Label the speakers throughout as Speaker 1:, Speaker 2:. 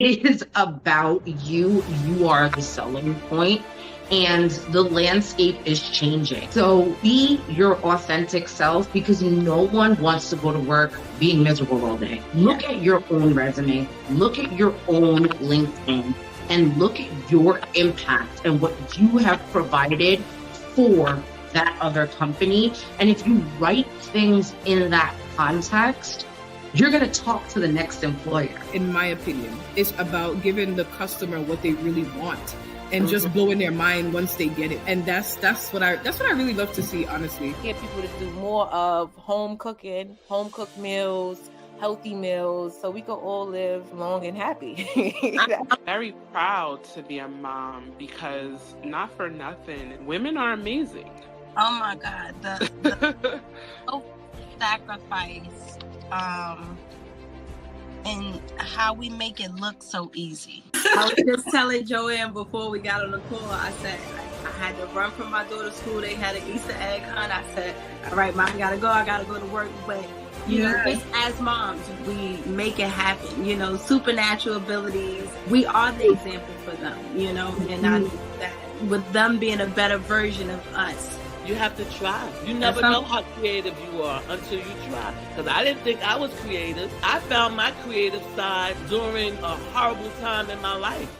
Speaker 1: It is about you. You are the selling point, and the landscape is changing. So be your authentic self because no one wants to go to work being miserable all day. Look at your own resume, look at your own LinkedIn, and look at your impact and what you have provided for that other company. And if you write things in that context, you're going to talk to the next employer.
Speaker 2: In my opinion, it's about giving the customer what they really want and just blowing their mind once they get it. And that's what I really love to see, honestly.
Speaker 3: Get people to do more of home cooking, home cooked meals, healthy meals, so we can all live long and happy.
Speaker 4: I'm very proud to be a mom because not for nothing, women are amazing.
Speaker 5: Oh my God, the sacrifice, and how we make it look so easy.
Speaker 6: I was just telling Joanne before we got on the call, I said, I had to run from my daughter's school. They had an Easter egg hunt. I said, all right, Mom, I gotta go to work. But, you know, just as moms, we make it happen, you know, supernatural abilities. We are the example for them, you know, and I know that with them being a better version of us.
Speaker 7: You have to try. You never know how creative you are until you try. Because I didn't think I was creative. I found my creative side during a horrible time in my life.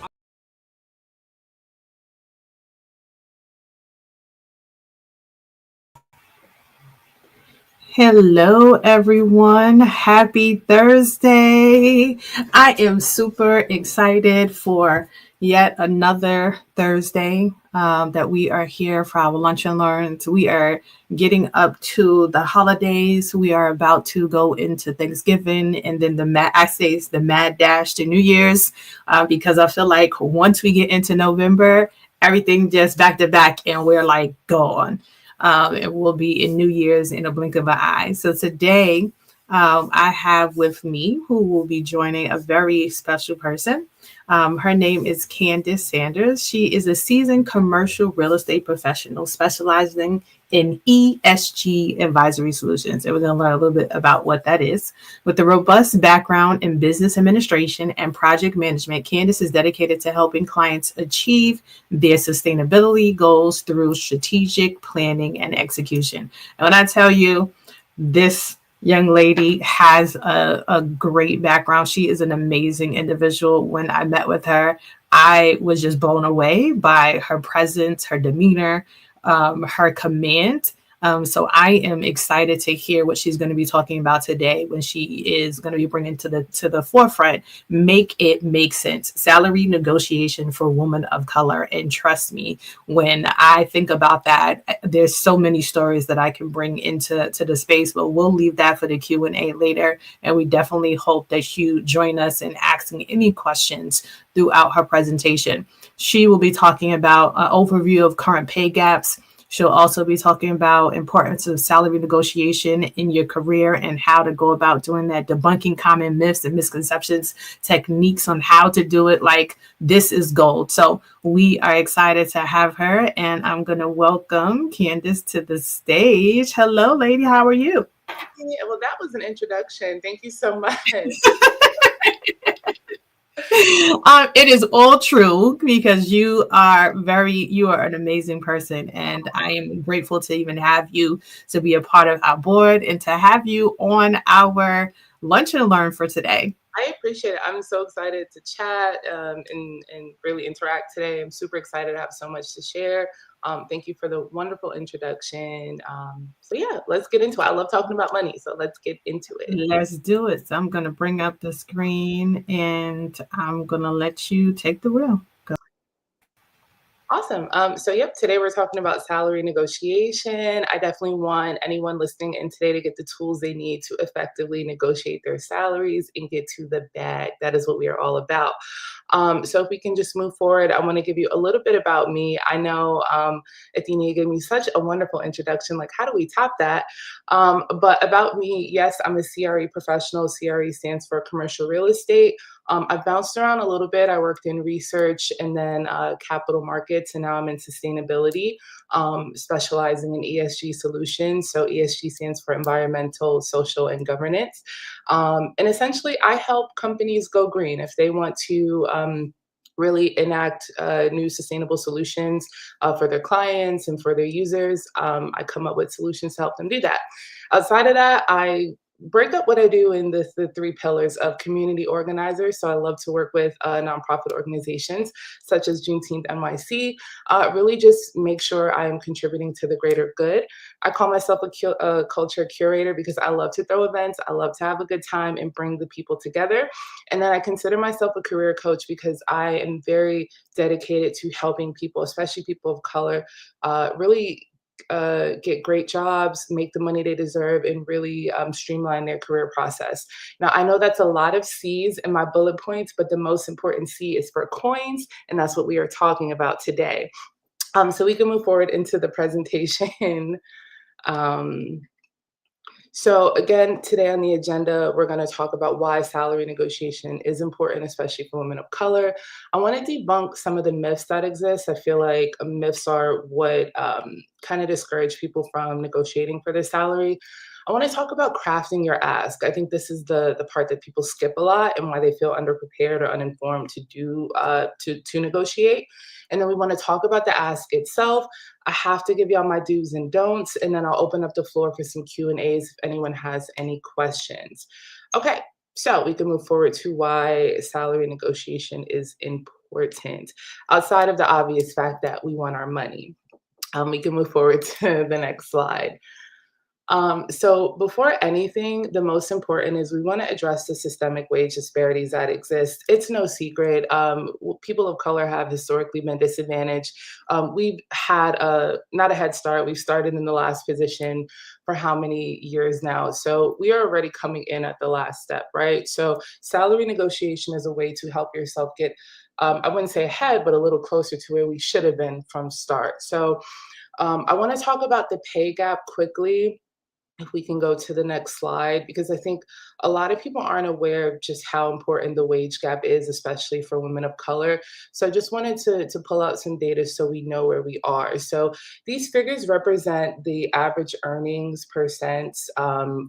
Speaker 8: Hello, everyone. Happy Thursday. I am super excited for yet another Thursday that we are here for our Lunch and Learns. We are getting up to the holidays. We are about to go into Thanksgiving and then the mad dash to New Year's because I feel like once we get into November, everything just back to back and we're like gone. It will be in New Year's in a blink of an eye. So today I have with me who will be joining a very special person. Her name is Kandace Sanders. She is a seasoned commercial real estate professional specializing in ESG advisory solutions. And we're going to learn a little bit about what that is. With a robust background in business administration and project management, Kandace is dedicated to helping clients achieve their sustainability goals through strategic planning and execution. And when I tell you this young lady has a great background. She is an amazing individual. When I met with her, I was just blown away by her presence, her demeanor, her command. So I am excited to hear what she's going to be talking about today when she is going to be bringing to the forefront, make it make sense, salary negotiation for women of color. And trust me, when I think about that, there's so many stories that I can bring into the space, but we'll leave that for the Q&A later. And we definitely hope that you join us in asking any questions throughout her presentation. She will be talking about an overview of current pay gaps. She'll also be talking about importance of salary negotiation in your career and how to go about doing that, debunking common myths and misconceptions, techniques on how to do it. Like, this is gold. So we are excited to have her, and I'm going to welcome Kandace to the stage. Hello, lady. How are you?
Speaker 9: Yeah, well, that was an introduction. Thank you so much.
Speaker 8: It is all true because you are an amazing person, and I am grateful to even have you to be a part of our board and to have you on our Lunch and Learn for today.
Speaker 9: I appreciate it. I'm so excited to chat and really interact today. I'm super excited to have so much to share. Thank you for the wonderful introduction. So yeah, let's get into it. I love talking about money, so let's get into it.
Speaker 8: Let's do it. So I'm going to bring up the screen and I'm going to let you take the wheel. Go.
Speaker 9: Awesome. So yep, today we're talking about salary negotiation. I definitely want anyone listening in today to get the tools they need to effectively negotiate their salaries and get to the bag. That is what we are all about. So if we can just move forward, I want to give you a little bit about me. I know Athena, you gave me such a wonderful introduction. Like, how do we top that? But about me, yes, I'm a CRE professional. CRE stands for commercial real estate. I've bounced around a little bit. I worked in research and then capital markets, and now I'm in sustainability, specializing in ESG solutions. So ESG stands for environmental, social, and governance. And essentially, I help companies go green if they want to really enact new sustainable solutions for their clients and for their users. I come up with solutions to help them do that. Outside of that, I break up what I do in the three pillars of community organizers. So I love to work with nonprofit organizations such as Juneteenth NYC, really just make sure I am contributing to the greater good. I call myself a culture curator because I love to throw events. I love to have a good time and bring the people together. And then I consider myself a career coach because I am very dedicated to helping people, especially people of color, really get great jobs, make the money they deserve, and really streamline their career process. Now, I know that's a lot of C's in my bullet points, but the most important C is for coins, and that's what we are talking about today. So we can move forward into the presentation. So again, today on the agenda, we're going to talk about why salary negotiation is important, especially for women of color. I want to debunk some of the myths that exist. I feel like myths are what kind of discourage people from negotiating for their salary. I want to talk about crafting your ask. I think this is the part that people skip a lot and why they feel underprepared or uninformed to do to negotiate. And then we want to talk about the ask itself. I have to give y'all my do's and don'ts, and then I'll open up the floor for some Q&As if anyone has any questions. Okay, so we can move forward to why salary negotiation is important. Outside of the obvious fact that we want our money, we can move forward to the next slide. So before anything, the most important is we want to address the systemic wage disparities that exist. It's no secret. People of color have historically been disadvantaged. We've had not a head start. We've started in the last position for how many years now? So we are already coming in at the last step, right? So salary negotiation is a way to help yourself get, I wouldn't say ahead, but a little closer to where we should have been from start. So I want to talk about the pay gap quickly. If we can go to the next slide, because I think a lot of people aren't aware of just how important the wage gap is, especially for women of color. So I just wanted to pull out some data so we know where we are. So these figures represent the average earnings percent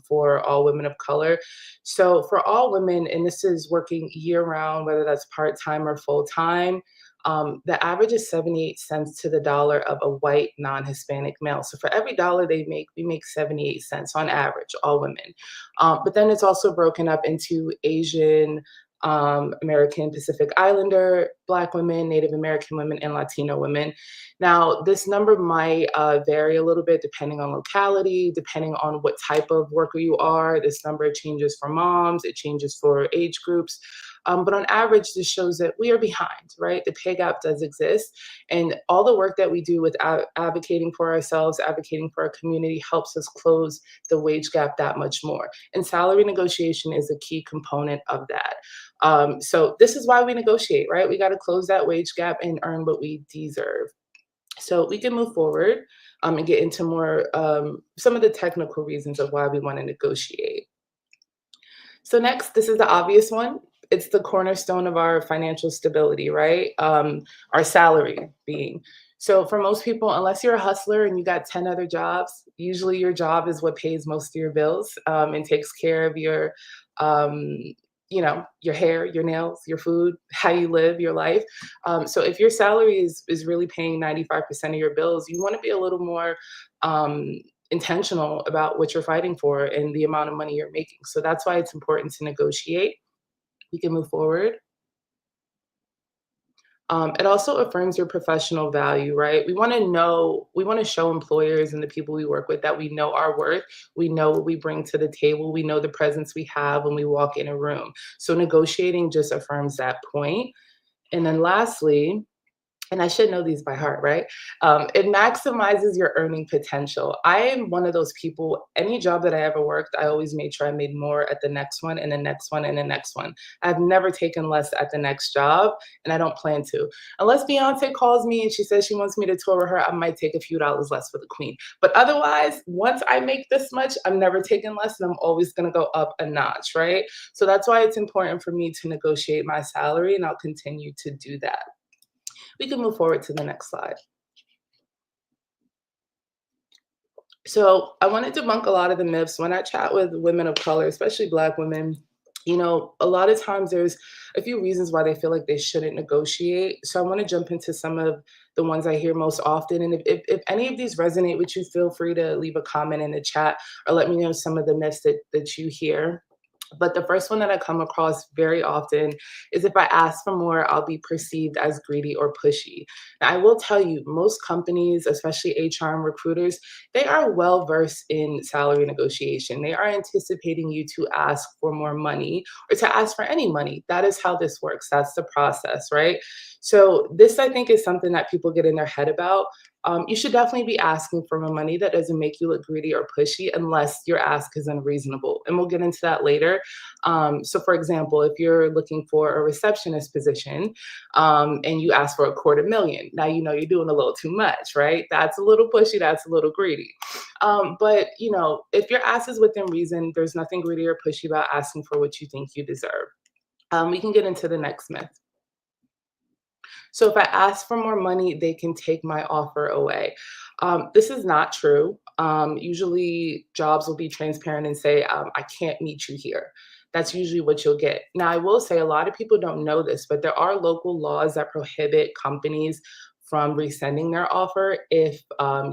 Speaker 9: for all women of color. So for all women, and this is working year round, whether that's part-time or full-time, the average is 78 cents to the dollar of a white non-Hispanic male. So for every dollar they make, we make 78 cents on average, all women. But then it's also broken up into Asian, American, Pacific Islander, Black women, Native American women, and Latino women. Now, this number might vary a little bit depending on locality, depending on what type of worker you are. This number changes for moms, it changes for age groups. But on average, this shows that we are behind, right? The pay gap does exist. And all the work that we do with advocating for ourselves, advocating for our community helps us close the wage gap that much more. And salary negotiation is a key component of that. So this is why we negotiate, right? We got to close that wage gap and earn what we deserve. So we can move forward and get into more, some of the technical reasons of why we want to negotiate. So next, this is the obvious one. It's the cornerstone of our financial stability, right? Our salary being. So for most people, unless you're a hustler and you got 10 other jobs, usually your job is what pays most of your bills and takes care of your, your hair, your nails, your food, how you live your life. So if your salary is really paying 95% of your bills, you want to be a little more intentional about what you're fighting for and the amount of money you're making. So that's why it's important to negotiate. We can move forward. It also affirms your professional value, right? We want to show employers and the people we work with that we know our worth. We know what we bring to the table. We know the presence we have when we walk in a room. So negotiating just affirms that point. And then lastly, and I should know these by heart, right? It maximizes your earning potential. I am one of those people, any job that I ever worked, I always made sure I made more at the next one and the next one and the next one. I've never taken less at the next job, and I don't plan to. Unless Beyonce calls me and she says she wants me to tour with her, I might take a few dollars less for the queen. But otherwise, once I make this much, I'm never taking less, and I'm always gonna go up a notch, right? So that's why it's important for me to negotiate my salary, and I'll continue to do that. We can move forward to the next slide. So I want to debunk a lot of the myths. When I chat with women of color, especially Black women, you know, a lot of times there's a few reasons why they feel like they shouldn't negotiate. So I want to jump into some of the ones I hear most often. And if any of these resonate with you, feel free to leave a comment in the chat or let me know some of the myths that you hear. But the first one that I come across very often is if I ask for more, I'll be perceived as greedy or pushy. Now, I will tell you, most companies, especially HR and recruiters, they are well versed in salary negotiation. They are anticipating you to ask for more money or to ask for any money. That is how this works. That's the process, right? So this, I think, is something that people get in their head about. You should definitely be asking for more money. That doesn't make you look greedy or pushy unless your ask is unreasonable. And we'll get into that later. So for example, if you're looking for a receptionist position and you ask for $250,000, now you know you're doing a little too much, right? That's a little pushy, that's a little greedy. But you know, if your ask is within reason, there's nothing greedy or pushy about asking for what you think you deserve. We can get into the next myth. So if I ask for more money, they can take my offer away. This is not true. Usually jobs will be transparent and say, I can't meet you here. That's usually what you'll get. Now, I will say a lot of people don't know this, but there are local laws that prohibit companies from rescinding their offer if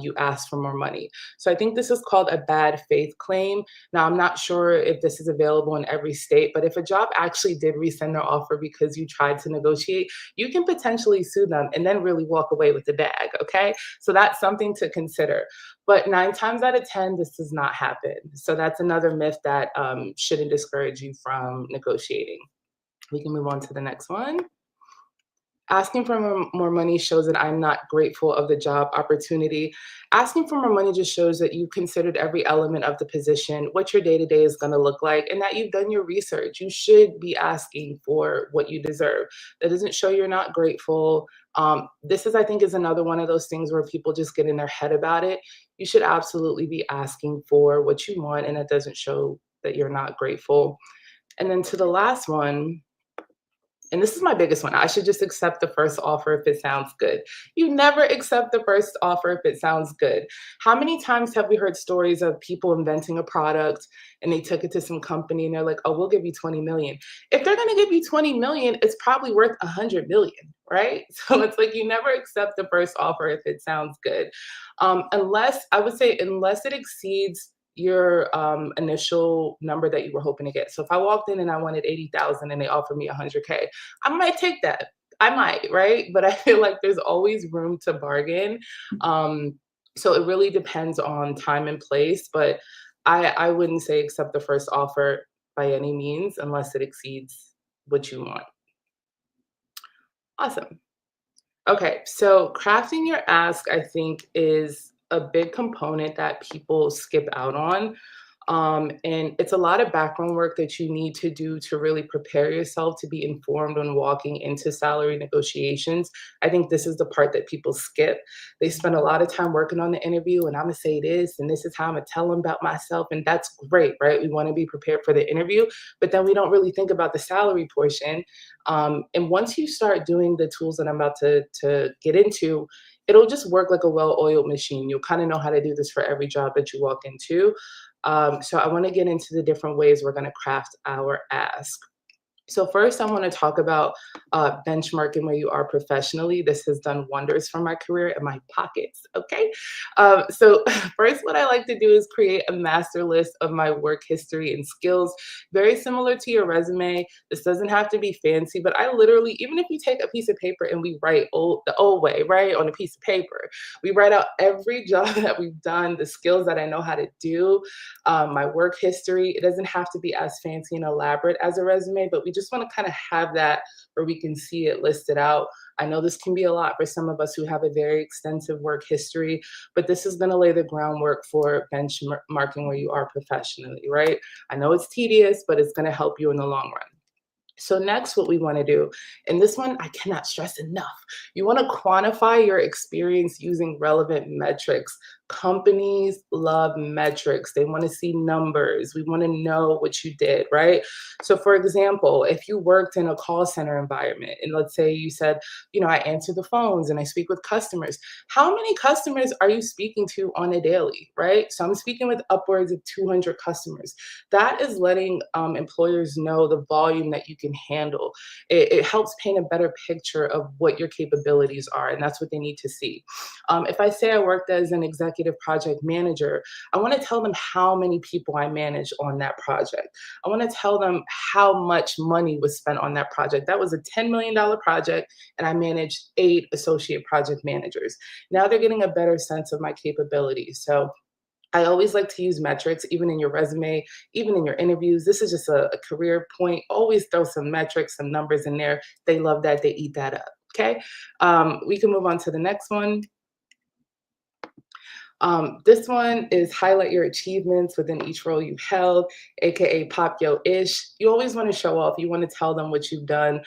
Speaker 9: you ask for more money. So I think this is called a bad faith claim. Now, I'm not sure if this is available in every state, but if a job actually did rescind their offer because you tried to negotiate, you can potentially sue them and then really walk away with the bag, okay? So that's something to consider. But 9 times out of 10, this does not happen. So that's another myth that shouldn't discourage you from negotiating. We can move on to the next one. Asking for more money shows that I'm not grateful of the job opportunity. Asking for more money just shows that you considered every element of the position, what your day-to-day is going to look like, and that you've done your research. You should be asking for what you deserve. That doesn't show you're not grateful. This is, I think, is another one of those things where people just get in their head about it. You should absolutely be asking for what you want, and that doesn't show that you're not grateful. And then to the last one, and this is my biggest one, I should just accept the first offer if it sounds good. You never accept the first offer if it sounds good. How many times have we heard stories of people inventing a product and they took it to some company and they're like, oh, we'll give you 20 million. If they're gonna give you 20 million, it's probably worth 100 million, right? So it's like you never accept the first offer if it sounds good. Unless it exceeds your initial number that you were hoping to get. So if I walked in and I wanted 80,000 and they offered me 100K, I might take that. I might, right? But I feel like there's always room to bargain. So it really depends on time and place, but I wouldn't say accept the first offer by any means unless it exceeds what you want. Awesome. Okay, so crafting your ask, I think, is a big component that people skip out on. And it's a lot of background work that you need to do to really prepare yourself to be informed when walking into salary negotiations. I think this is the part that people skip. They spend a lot of time working on the interview and I'm gonna say this and this is how I'm gonna tell them about myself. And that's great, right? We wanna be prepared for the interview, but then we don't really think about the salary portion. And once you start doing the tools that I'm about to get into, it'll just work like a well-oiled machine. You'll kind of know how to do this for every job that you walk into. So I want to get into the different ways we're going to craft our ask. So first, I want to talk about benchmarking where you are professionally. This has done wonders for my career and my pockets, okay? So first, what I like to do is create a master list of my work history and skills, very similar to your resume. This doesn't have to be fancy, but I literally, even if you take a piece of paper and we write the old way, right, on a piece of paper, we write out every job that we've done, the skills that I know how to do, my work history. It doesn't have to be as fancy and elaborate as a resume, but we just just want to kind of have that where we can see it listed out. I know this can be a lot for some of us who have a very extensive work history, but this is going to lay the groundwork for benchmarking where you are professionally, right? I know it's tedious, but it's going to help you in the long run. So next, what we want to do, and this one I cannot stress enough, you want to quantify your experience using relevant metrics. Companies love metrics. They want to see numbers. We want to know what you did, right? So for example, if you worked in a call center environment, and let's say you said, I answer the phones and I speak with customers. How many customers are you speaking to on a daily, right? So I'm speaking with upwards of 200 customers. That is letting employers know the volume that you can handle. It helps paint a better picture of what your capabilities are, and that's what they need to see. If I say I worked as an executive project manager, I want to tell them how many people I managed on that project. I want to tell them how much money was spent on that project. That was a $10 million project, and I managed 8 associate project managers. Now they're getting a better sense of my capabilities. So I always like to use metrics, even in your resume, even in your interviews. This is just a career point. Always throw some metrics, some numbers in there. They love that. They eat that up. Okay. We can move on to the next one. This one is highlight your achievements within each role you've held, aka pop yo ish. You always want to show off. You want to tell them what you've done.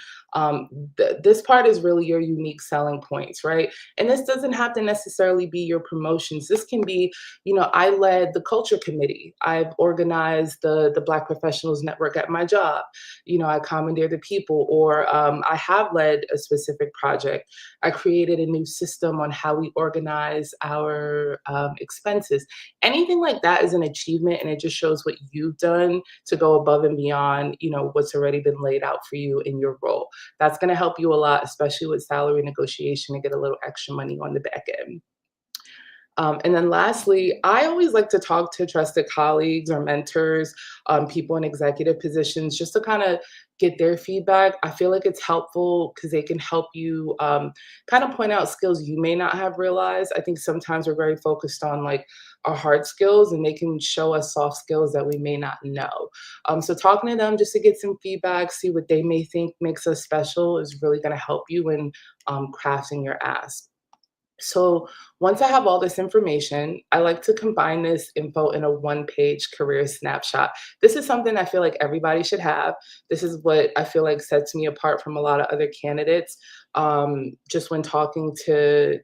Speaker 9: This part is really your unique selling points, right? And this doesn't have to necessarily be your promotions. This can be, I led the culture committee. I've organized the Black Professionals Network at my job. I commandeered the people, or I have led a specific project. I created a new system on how we organize our expenses. Anything like that is an achievement, and it just shows what you've done to go above and beyond, what's already been laid out for you in your role. That's going to help you a lot, especially with salary negotiation, to get a little extra money on the back end. And then lastly, I always like to talk to trusted colleagues or mentors, people in executive positions, just to kind of get their feedback. I feel like it's helpful because they can help you kind of point out skills you may not have realized. I think sometimes we're very focused on like our hard skills, and they can show us soft skills that we may not know. So talking to them just to get some feedback, see what they may think makes us special, is really going to help you in crafting your ask. So once I have all this information, I like to combine this info in a one-page career snapshot. This is something I feel like everybody should have. This is what I feel like sets me apart from a lot of other candidates. Just when talking to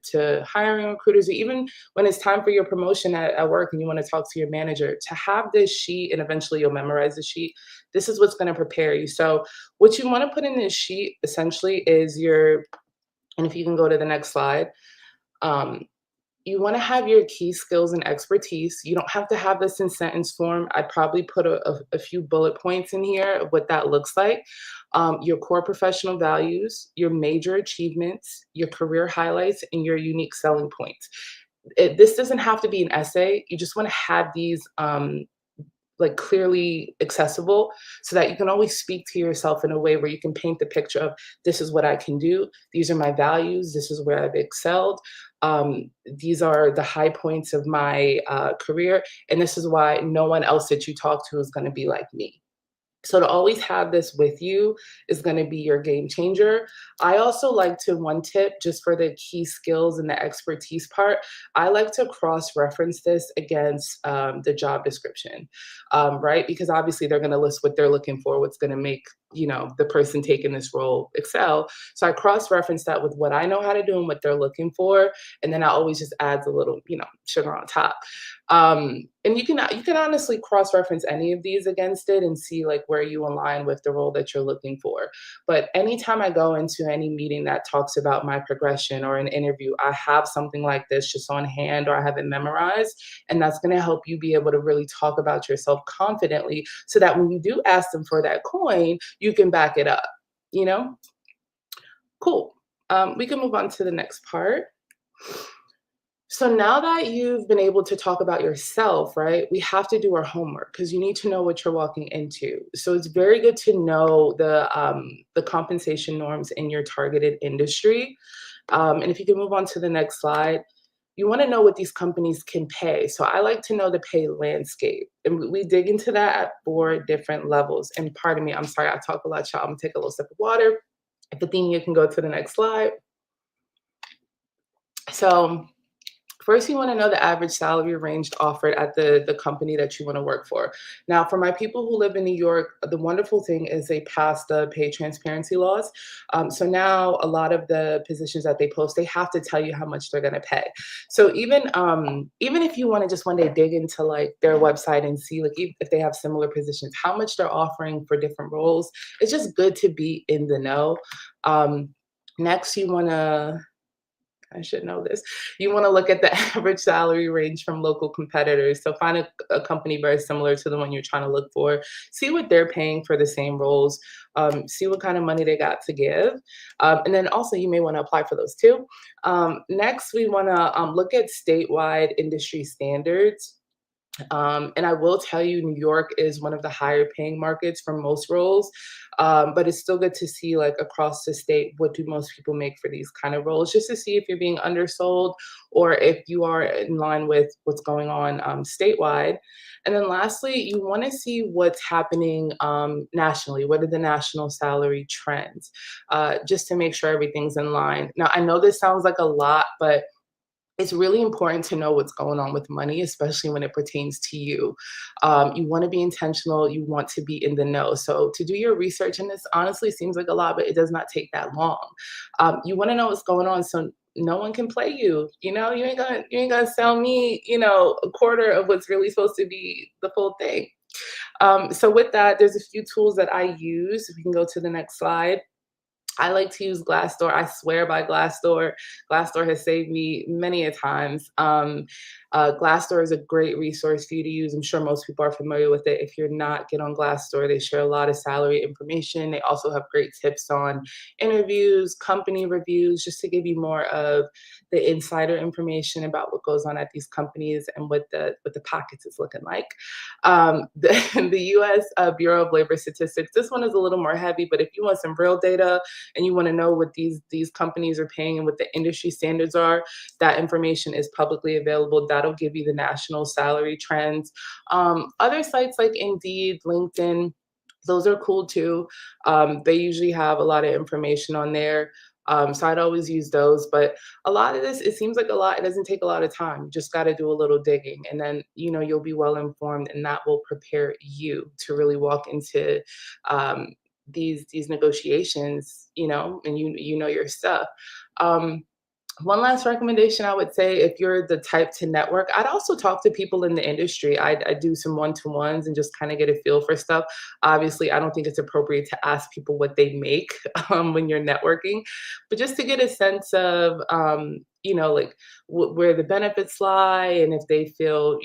Speaker 9: hiring recruiters, or even when it's time for your promotion at work and you want to talk to your manager, to have this sheet, and eventually you'll memorize the sheet. This is what's going to prepare you. So what you want to put in this sheet essentially is and if you can go to the next slide, you want to have your key skills and expertise. You don't have to have this in sentence form. I probably put a few bullet points in here of what that looks like. Your core professional values, your major achievements, your career highlights, and your unique selling points. This doesn't have to be an essay. You just want to have these like clearly accessible, so that you can always speak to yourself in a way where you can paint the picture of, this is what I can do. These are my values. This is where I've excelled. These are the high points of my career. And this is why no one else that you talk to is going to be like me. So to always have this with you is going to be your game changer. I also like to, one tip just for the key skills and the expertise part, I like to cross-reference this against the job description, right? Because obviously they're going to list what they're looking for, what's going to make, the person taking this role excel. So I cross-reference that with what I know how to do and what they're looking for. And then I always just add a little, sugar on top. And you can honestly cross-reference any of these against it and see like where you align with the role that you're looking for. But anytime I go into any meeting that talks about my progression or an interview, I have something like this just on hand, or I have it memorized. And that's going to help you be able to really talk about yourself confidently, so that when you do ask them for that coin, you can back it up, Cool. We can move on to the next part. So now that you've been able to talk about yourself, right, we have to do our homework, because you need to know what you're walking into. So it's very good to know the compensation norms in your targeted industry. And if you can move on to the next slide, you want to know what these companies can pay. So I like to know the pay landscape. And we dig into that at 4 different levels. And pardon me, I'm sorry, I talk a lot, y'all. I'm gonna take a little sip of water. If Athenia can go to the next slide. So first, you want to know the average salary range offered at the company that you want to work for. Now, for my people who live in New York, the wonderful thing is they passed the pay transparency laws. So now a lot of the positions that they post, they have to tell you how much they're going to pay. So even if you want to just one day dig into like their website and see like if they have similar positions, how much they're offering for different roles, it's just good to be in the know. Next, I should know this. You want to look at the average salary range from local competitors. So find a company very similar to the one you're trying to look for. See what they're paying for the same roles. See what kind of money they got to give. And then also you may want to apply for those too. Next, we want to look at statewide industry standards. And I will tell you, New York is one of the higher paying markets for most roles, but it's still good to see like across the state, what do most people make for these kind of roles, just to see if you're being undersold or if you are in line with what's going on statewide. And then lastly, you want to see what's happening nationally. What are the national salary trends? Just to make sure everything's in line. Now, I know this sounds like a lot, but it's really important to know what's going on with money, especially when it pertains to you. You want to be intentional. You want to be in the know. So to do your research, and this honestly seems like a lot, but it does not take that long. You want to know what's going on so no one can play you. You know, you ain't gonna sell me, a quarter of what's really supposed to be the full thing. So with that, there's a few tools that I use. If you can go to the next slide. I like to use Glassdoor. I swear by Glassdoor. Glassdoor has saved me many a times. Glassdoor is a great resource for you to use. I'm sure most people are familiar with it. If you're not, get on Glassdoor. They share a lot of salary information. They also have great tips on interviews, company reviews, just to give you more of the insider information about what goes on at these companies and what the pockets is looking like. The U.S. Bureau of Labor Statistics, this one is a little more heavy, but if you want some real data and you want to know what these companies are paying and what the industry standards are, that information is publicly available. That'll give you the national salary trends. Other sites like Indeed, LinkedIn, those are cool too. They usually have a lot of information on there. So I'd always use those. But a lot of this, it seems like a lot. It doesn't take a lot of time. You just got to do a little digging. And then, you'll be well informed, and that will prepare you to really walk into these negotiations, and you know your stuff. One last recommendation I would say, if you're the type to network, I'd also talk to people in the industry. I do some one-to-ones and just kind of get a feel for stuff. Obviously, I don't think it's appropriate to ask people what they make when you're networking, but just to get a sense of, like where the benefits lie and if they feel,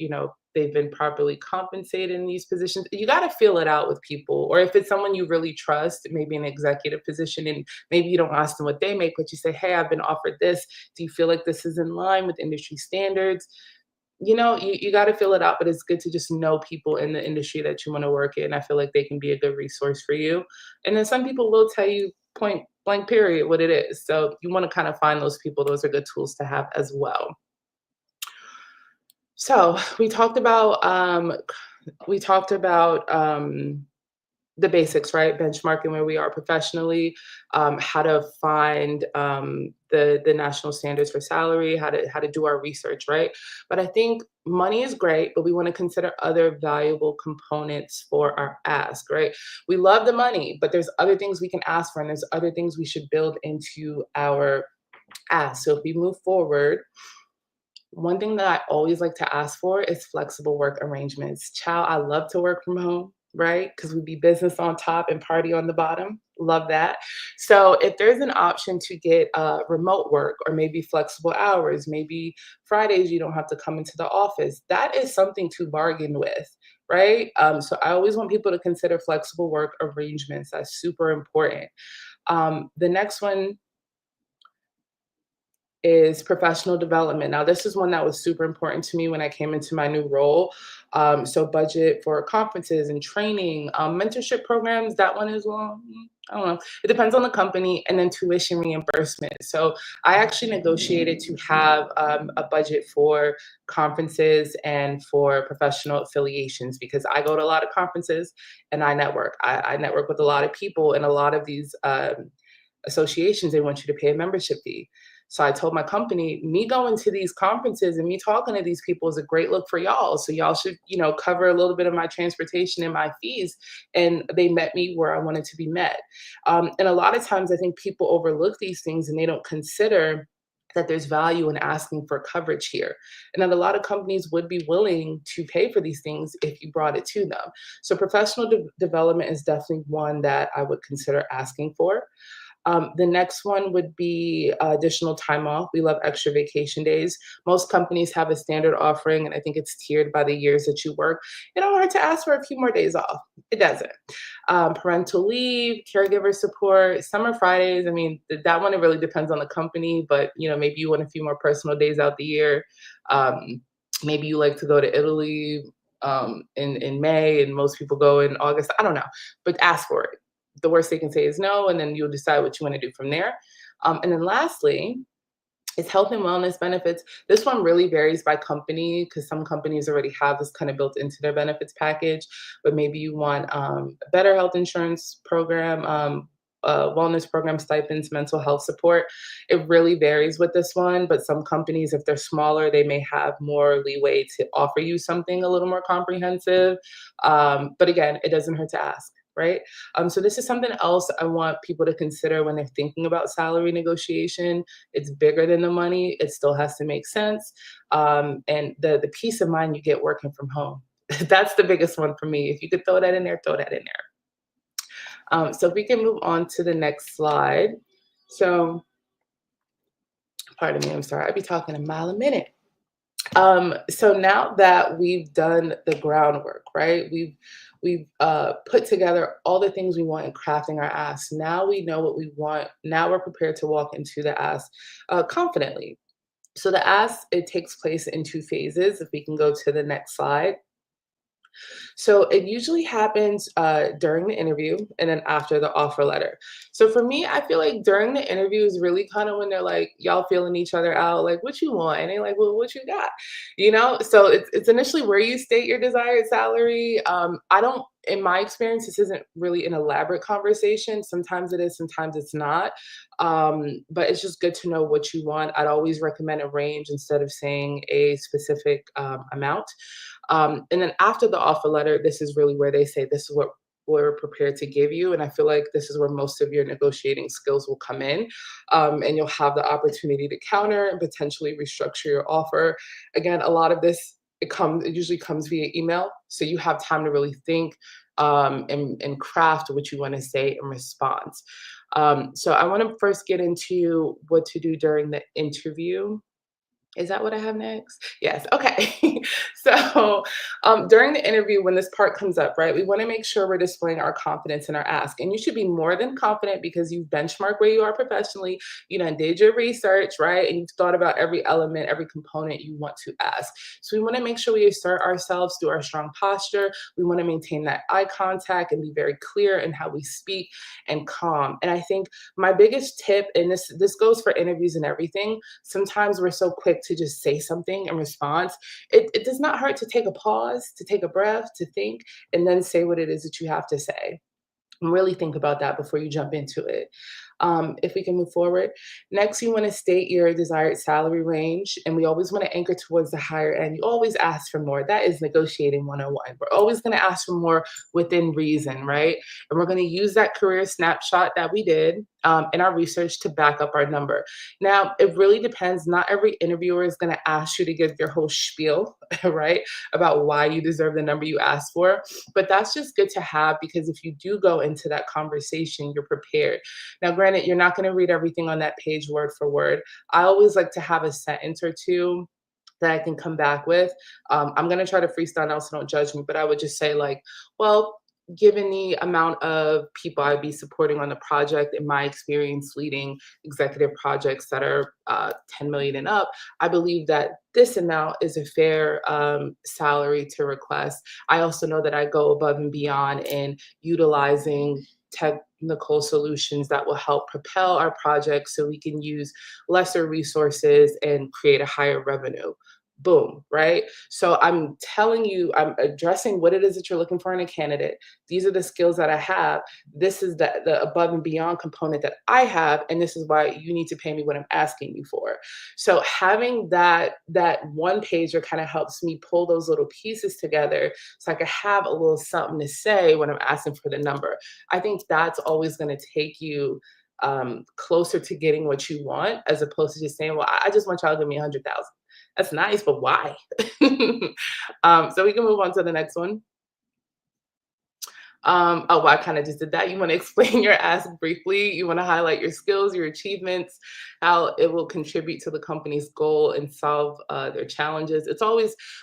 Speaker 9: they've been properly compensated in these positions. You got to feel it out with people. Or if it's someone you really trust, maybe an executive position, and maybe you don't ask them what they make, but you say, hey, I've been offered this. Do you feel like this is in line with industry standards? You got to feel it out, but it's good to just know people in the industry that you want to work in. I feel like they can be a good resource for you. And then some people will tell you point blank period what it is. So you want to kind of find those people. Those are good tools to have as well. So we talked about the basics, right? Benchmarking where we are professionally, how to find the national standards for salary, how to do our research, right? But I think money is great, but we want to consider other valuable components for our ask, right? We love the money, but there's other things we can ask for, and there's other things we should build into our ask. So if we move forward, one thing that I always like to ask for is flexible work arrangements. Child, I love to work from home, right? Because we be business on top and party on the bottom. Love that. So if there's an option to get remote work or maybe flexible hours, maybe Fridays you don't have to come into the office, that is something to bargain with, right? So I always want people to consider flexible work arrangements. That's super important. The next one is professional development. Now, this is one that was super important to me when I came into my new role. So budget for conferences and training, mentorship programs, that one is, well, I don't know. It depends on the company. And then tuition reimbursement. So I actually negotiated to have a budget for conferences and for professional affiliations, because I go to a lot of conferences and I network. I network with a lot of people, and a lot of these associations, they want you to pay a membership fee. So I told my company, me going to these conferences and me talking to these people is a great look for y'all. So y'all should, cover a little bit of my transportation and my fees. And they met me where I wanted to be met. And a lot of times I think people overlook these things and they don't consider that there's value in asking for coverage here. And that a lot of companies would be willing to pay for these things if you brought it to them. So professional development is definitely one that I would consider asking for. The next one would be additional time off. We love extra vacation days. Most companies have a standard offering, and I think it's tiered by the years that you work. It don't hurt to ask for a few more days off. It doesn't. Parental leave, caregiver support, summer Fridays. I mean, that one, it really depends on the company, but maybe you want a few more personal days out the year. Maybe you like to go to Italy in May, and most people go in August. I don't know, but ask for it. The worst they can say is no, and then you'll decide what you want to do from there. And then lastly, is health and wellness benefits. This one really varies by company, because some companies already have this kind of built into their benefits package, but maybe you want a better health insurance program, wellness program, stipends, mental health support. It really varies with this one, but some companies, if they're smaller, they may have more leeway to offer you something a little more comprehensive. But again, it doesn't hurt to ask. Right? So this is something else I want people to consider when they're thinking about salary negotiation. It's bigger than the money. It still has to make sense. And the peace of mind you get working from home. That's the biggest one for me. If you could throw that in there, throw that in there. So if we can move on to the next slide. So, pardon me, I'm sorry. I'd be talking a mile a minute. So now that we've done the groundwork, right? We've put together all the things we want in crafting our ask. Now we know what we want. Now we're prepared to walk into the ask confidently. So the ask, it takes place in 2 phases. If we can go to the next slide. So it usually happens during the interview and then after the offer letter. So for me, I feel like during the interview is really kind of when they're like, y'all feeling each other out, like, what you want? And they're like, well, what you got? So it's initially where you state your desired salary. In my experience, this isn't really an elaborate conversation. Sometimes it is, sometimes it's not. But it's just good to know what you want. I'd always recommend a range instead of saying a specific amount. And then after the offer letter, this is really where they say, this is what we're prepared to give you. And I feel like this is where most of your negotiating skills will come in. And you'll have the opportunity to counter and potentially restructure your offer. Again, a lot of this, it usually comes via email. So you have time to really think and craft what you want to say in response. So I want to first get into what to do during the interview. Is that what I have next? Yes. Okay. So during the interview, when this part comes up, right, we want to make sure we're displaying our confidence in our ask. And you should be more than confident because you've benchmarked where you are professionally, did your research, right? And you've thought about every element, every component you want to ask. So we want to make sure we assert ourselves through our strong posture. We want to maintain that eye contact and be very clear in how we speak and calm. And I think my biggest tip, and this goes for interviews and everything, sometimes we're so quick to just say something in response. It does not hurt to take a pause, to take a breath, to think, and then say what it is that you have to say. And really think about that before you jump into it. If we can move forward. Next, you want to state your desired salary range, and we always want to anchor towards the higher end. You always ask for more. That is negotiating 101. We're always going to ask for more within reason, right? And we're going to use that career snapshot that we did in our research to back up our number. Now, it really depends. Not every interviewer is going to ask you to give your whole spiel, right, about why you deserve the number you asked for. But that's just good to have, because if you do go into that conversation, you're prepared. Now, granted, you're not going to read everything on that page word for word. I always like to have a sentence or two that I can come back with. I'm going to try to freestyle now, so don't judge me, but I would just say, like, well, given the amount of people I'd be supporting on the project, in my experience leading executive projects that are 10 million and up, I believe that this amount is a fair salary to request. I also know that I go above and beyond in utilizing technical solutions that will help propel our projects so we can use lesser resources and create a higher revenue. Boom, right? So I'm telling you, I'm addressing what it is that you're looking for in a candidate. These are the skills that I have. This is the above and beyond component that I have, and this is why you need to pay me what I'm asking you for. So having that one pager kind of helps me pull those little pieces together so I can have a little something to say when I'm asking for the number. I think that's always going to take you closer to getting what you want, as opposed to just saying, well, I just want y'all to give me 100,000. That's nice, but why? So we can move on to the next one. Oh, well, I kind of just did that. You want to explain your ask briefly. You want to highlight your skills, your achievements, how it will contribute to the company's goal and solve their challenges.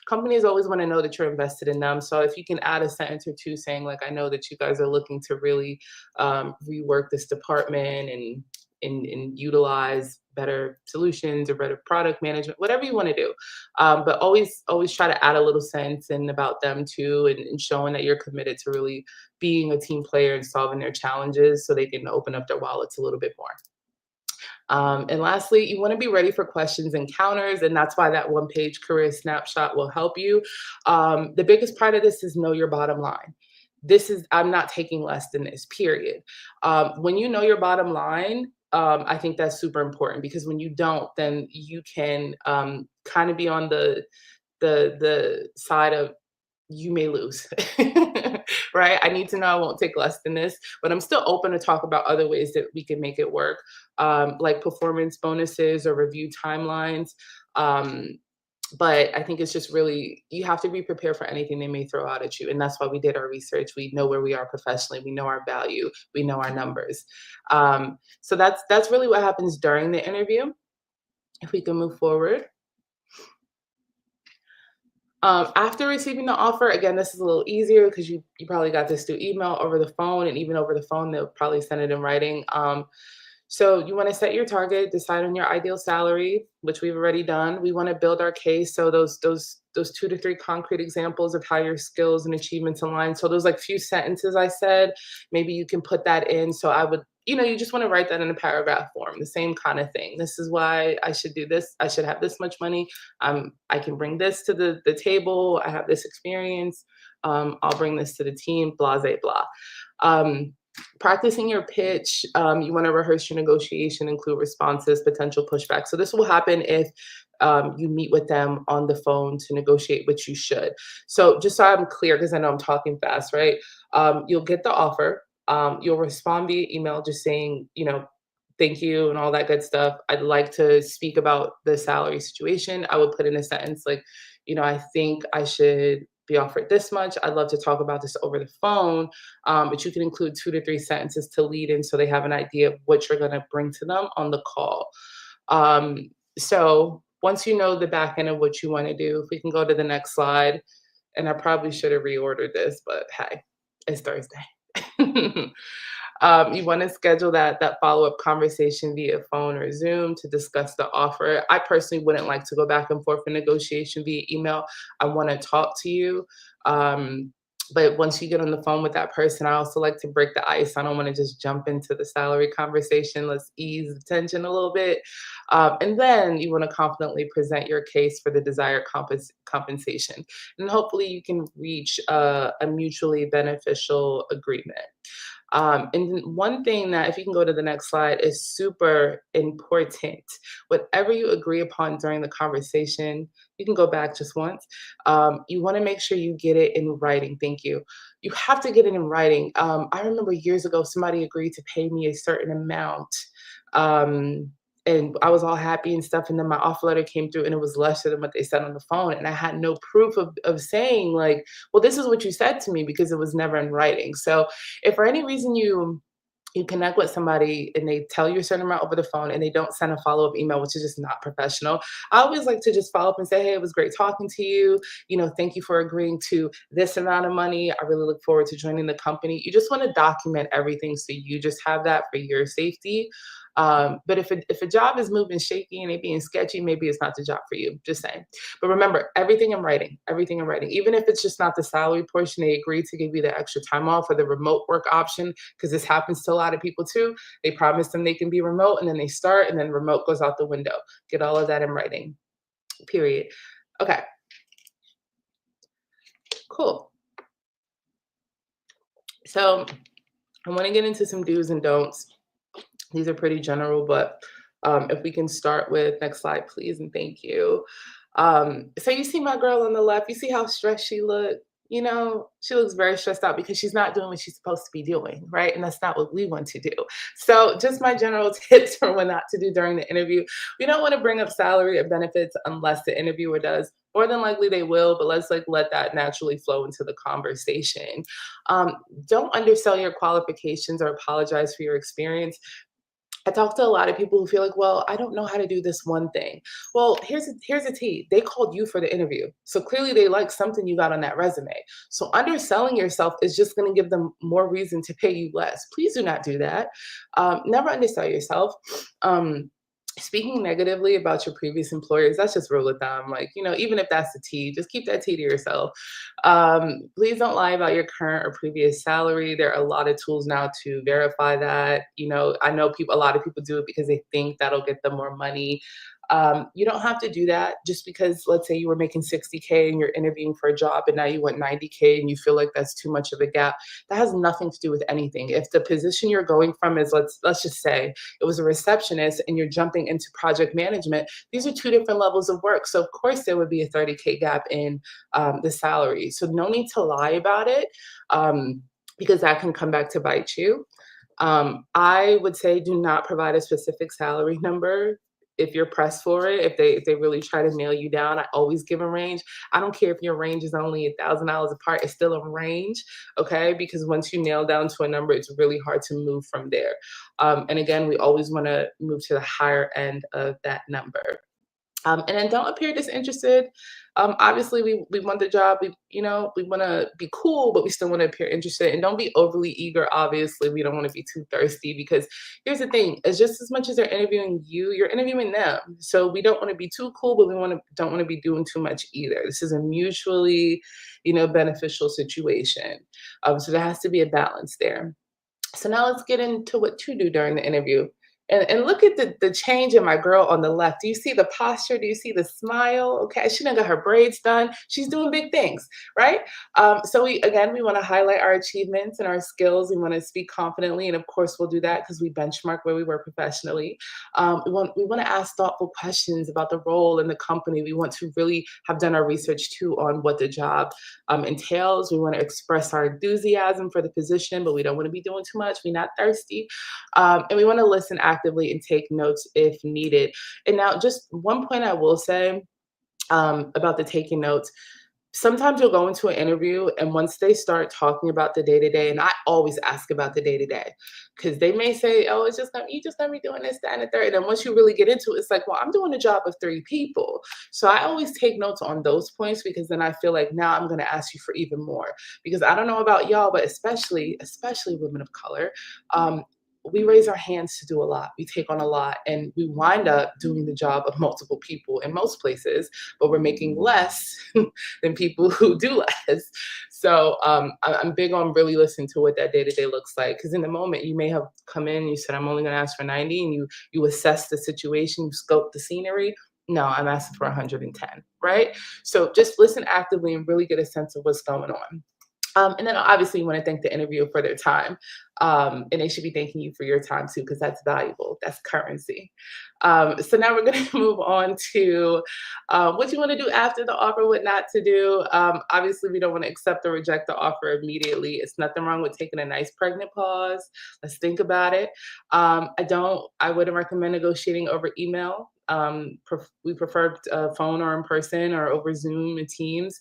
Speaker 9: Companies always want to know that you're invested in them. So if you can add a sentence or two saying, like, I know that you guys are looking to really rework this department and utilize better solutions or better product management, whatever you want to do. But always try to add a little sense and about them too, and showing that you're committed to really being a team player and solving their challenges so they can open up their wallets a little bit more. And lastly, you want to be ready for questions and counters, and that's why that one-page career snapshot will help you. The biggest part of this is know your bottom line. I'm not taking less than this, period. When you know your bottom line, I think that's super important, because when you don't, then you can kind of be on the side of you may lose, right? I need to know I won't take less than this, but I'm still open to talk about other ways that we can make it work, like performance bonuses or review timelines. But I think it's just really, you have to be prepared for anything they may throw out at you. And that's why we did our research. We know where we are professionally. We know our value. We know our numbers. So that's really what happens during the interview. If we can move forward. After receiving the offer, again, this is a little easier because you probably got this through email, over the phone, and even over the phone, they'll probably send it in writing. So you want to set your target, decide on your ideal salary, which we've already done. We want to build our case. So those 2 to 3 concrete examples of how your skills and achievements align. So those like few sentences I said, maybe you can put that in. So I would, you just want to write that in a paragraph form, the same kind of thing. This is why I should do this. I should have this much money. I can bring this to the table. I have this experience. I'll bring this to the team, blah, blah, blah. Practicing your pitch, you want to rehearse your negotiation, include responses, potential pushback. So this will happen if you meet with them on the phone to negotiate, which you should. So just so I'm clear, because I know I'm talking fast, right? You'll get the offer. You'll respond via email just saying, thank you and all that good stuff. I'd like to speak about the salary situation. I would put in a sentence like, I think I should be offered this much. I'd love to talk about this over the phone, but you can include 2 to 3 sentences to lead in so they have an idea of what you're going to bring to them on the call. So once you know the back end of what you want to do, if we can go to the next slide, and I probably should have reordered this, but hey, it's Thursday. You want to schedule that follow-up conversation via phone or Zoom to discuss the offer. I personally wouldn't like to go back and forth in negotiation via email. I want to talk to you. But once you get on the phone with that person, I also like to break the ice. I don't want to just jump into the salary conversation. Let's ease the tension a little bit. And then you want to confidently present your case for the desired compensation. And hopefully you can reach a mutually beneficial agreement. And one thing that, if you can go to the next slide, is super important. Whatever you agree upon during the conversation, you can go back just once. You want to make sure you get it in writing. Thank you. You have to get it in writing. I remember years ago, somebody agreed to pay me a certain amount. And I was all happy and stuff. And then my offer letter came through and it was lesser than what they said on the phone. And I had no proof of saying like, well, this is what you said to me, because it was never in writing. So if for any reason you you connect with somebody and they tell you a certain amount over the phone and they don't send a follow-up email, which is just not professional. I always like to just follow up and say, hey, it was great talking to you. Thank you for agreeing to this amount of money. I really look forward to joining the company. You just want to document everything so you just have that for your safety. But if a job is moving shaky and it being sketchy, maybe it's not the job for you. Just saying. But remember, everything in writing, even if it's just not the salary portion, they agree to give you the extra time off or the remote work option, because this happens to a lot of people too. They promise them they can be remote and then they start and then remote goes out the window. Get all of that in writing, period. Okay. Cool. So I want to get into some do's and don'ts. These are pretty general, but if we can start with next slide, please, and thank you. So you see my girl on the left, you see how stressed she looked? She looks very stressed out because she's not doing what she's supposed to be doing, right? And that's not what we want to do. So just my general tips for what not to do during the interview. We don't want to bring up salary or benefits unless the interviewer does. More than likely they will, but let's let that naturally flow into the conversation. Don't undersell your qualifications or apologize for your experience. I talk to a lot of people who feel like, well, I don't know how to do this one thing. Well, here's a tea. They called you for the interview. So clearly they like something you got on that resume. So underselling yourself is just going to give them more reason to pay you less. Please do not do that. Never undersell yourself. Speaking negatively about your previous employers, that's just rule of thumb. Even if that's the tea, just keep that tea to yourself. Please don't lie about your current or previous salary. There are a lot of tools now to verify that. I know a lot of people do it because they think that'll get them more money. You don't have to do that just because, let's say you were making 60K and you're interviewing for a job and now you want 90K and you feel like that's too much of a gap. That has nothing to do with anything. If the position you're going from is, let's just say it was a receptionist and you're jumping into project management, these are two different levels of work. So of course there would be a 30K gap in the salary. So no need to lie about it because that can come back to bite you. I would say do not provide a specific salary number. If you're pressed for it, if they really try to nail you down, I always give a range. I don't care if your range is only $1,000 apart, it's still a range, okay? Because once you nail down to a number, it's really hard to move from there. And again, we always want to move to the higher end of that number. And then don't appear disinterested. Obviously, we want the job. We want to be cool, but we still want to appear interested. And don't be overly eager. Obviously, we don't want to be too thirsty because here's the thing: it's just as much as they're interviewing you, you're interviewing them. So we don't want to be too cool, but we don't want to be doing too much either. This is a mutually, beneficial situation. So there has to be a balance there. So now let's get into what to do during the interview. And look at the change in my girl on the left. Do you see the posture? Do you see the smile? Okay, she done got her braids done. She's doing big things, right? So we want to highlight our achievements and our skills. We want to speak confidently, and of course we'll do that because we benchmark where we were professionally. We want to ask thoughtful questions about the role in the company. We want to really have done our research too on what the job entails. We want to express our enthusiasm for the position, but we don't want to be doing too much. We're not thirsty, and we want to listen actively and take notes if needed. And now just one point I will say about the taking notes. Sometimes you'll go into an interview and once they start talking about the day-to-day, and I always ask about the day-to-day because they may say, oh, you just gonna be doing this, that, and the third. And then once you really get into it, it's like, well, I'm doing a job of 3 people. So I always take notes on those points because then I feel like now I'm gonna ask you for even more. Because I don't know about y'all, but especially women of color, we raise our hands to do a lot. We take on a lot and we wind up doing the job of multiple people in most places, but we're making less than people who do less. So I'm big on really listening to what that day-to-day looks like. Because in the moment you may have come in, you said, I'm only gonna ask for 90 and you assess the situation, you scope the scenery. No, I'm asking for 110, right? So just listen actively and really get a sense of what's going on. And then obviously you want to thank the interviewer for their time. And they should be thanking you for your time too, because that's valuable. That's currency. So now we're going to move on to what you want to do after the offer, what not to do. Obviously, we don't want to accept or reject the offer immediately. It's nothing wrong with taking a nice pregnant pause. Let's think about it. I wouldn't recommend negotiating over email. We prefer phone or in person or over Zoom and Teams.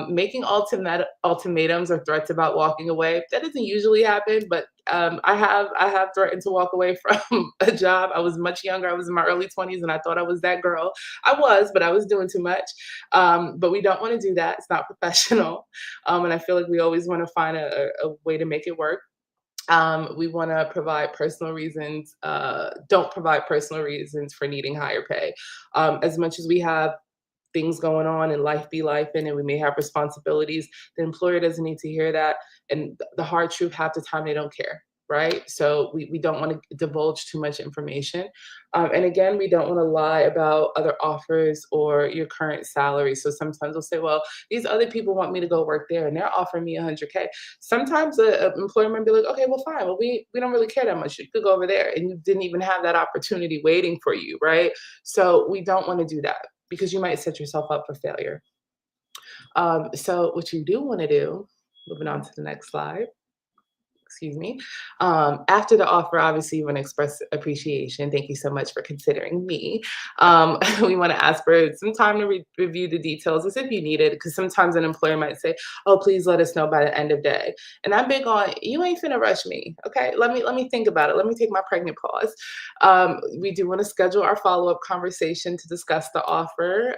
Speaker 9: Making ultimatums or threats about walking away, that doesn't usually happen, but I have threatened to walk away from a job. I was much younger. I was in my early 20s and I thought I was that girl. I was, but I was doing too much. But we don't want to do that. It's not professional. And I feel like we always want to find a way to make it work. We want to provide personal reasons, don't provide personal reasons for needing higher pay. As much as we have things going on and life be life and we may have responsibilities, the employer doesn't need to hear that. And the hard truth, half the time they don't care, right? So we don't want to divulge too much information. And again, we don't want to lie about other offers or your current salary. So sometimes we'll say, well, these other people want me to go work there and they're offering me 100K. Sometimes an employer might be like, okay, well, fine. Well, we don't really care that much. You could go over there, and you didn't even have that opportunity waiting for you, right? So we don't want to do that, because you might set yourself up for failure. So what you do want to do, moving on to the next slide, excuse me. After the offer, obviously, you want to express appreciation. Thank you so much for considering me. We want to ask for some time to review the details, as if you need it, because sometimes an employer might say, oh, please let us know by the end of day. And I'm big on, you ain't finna rush me. Okay, let me think about it. Let me take my pregnant pause. We do want to schedule our follow-up conversation to discuss the offer.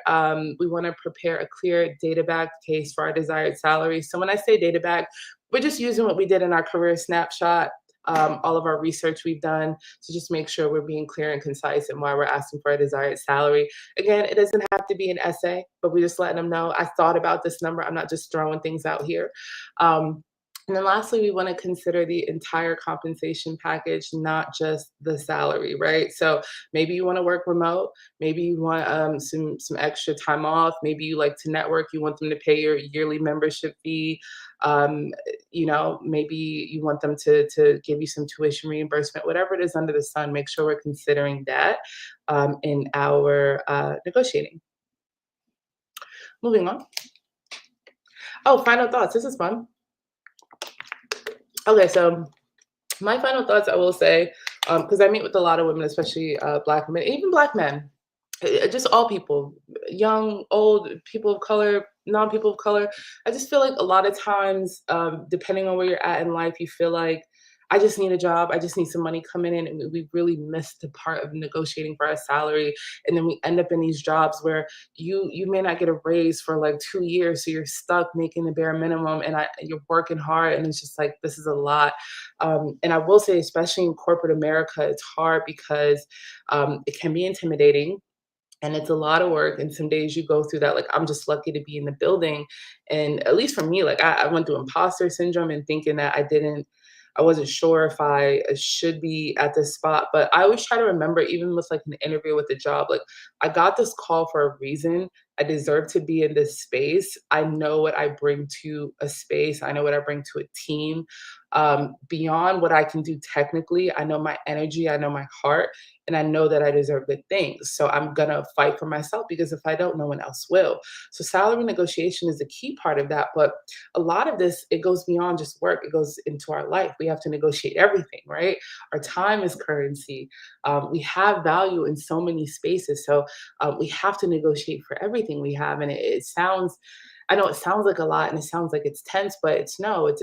Speaker 9: We want to prepare a clear data-backed case for our desired salary. So when I say data-backed, we're just using what we did in our career snapshot, all of our research we've done, to just make sure we're being clear and concise and why we're asking for a desired salary. Again, it doesn't have to be an essay, but we're just letting them know, I thought about this number. I'm not just throwing things out here. And then lastly, we want to consider the entire compensation package, not just the salary, right? So maybe you want to work remote. Maybe you want some extra time off. Maybe you like to network. You want them to pay your yearly membership fee. Maybe you want them to give you some tuition reimbursement, whatever it is under the sun. Make sure we're considering that in our negotiating. Moving on. Oh, final thoughts. This is fun. Okay, so my final thoughts, I will say, because I meet with a lot of women, especially Black women, even Black men, just all people, young, old, people of color, non-people of color. I just feel like a lot of times, depending on where you're at in life, you feel like, I just need a job. I just need some money coming in. And we really miss the part of negotiating for our salary. And then we end up in these jobs where you may not get a raise for like 2 years. So you're stuck making the bare minimum, and you're working hard. And it's just like, this is a lot. And I will say, especially in corporate America, it's hard because it can be intimidating. And it's a lot of work. And some days you go through that, like, I'm just lucky to be in the building. And at least for me, like I went through imposter syndrome and thinking that I wasn't sure if I should be at this spot. But I always try to remember, even with like an interview with a job, like, I got this call for a reason. I deserve to be in this space. I know what I bring to a space. I know what I bring to a team. Beyond what I can do technically, I know my energy, I know my heart, and I know that I deserve good things. So I'm going to fight for myself, because if I don't, no one else will. So salary negotiation is a key part of that. But a lot of this, it goes beyond just work. It goes into our life. We have to negotiate everything, right? Our time is currency. We have value in so many spaces. So we have to negotiate for everything we have. And I know it sounds like a lot and it sounds like it's tense, but it's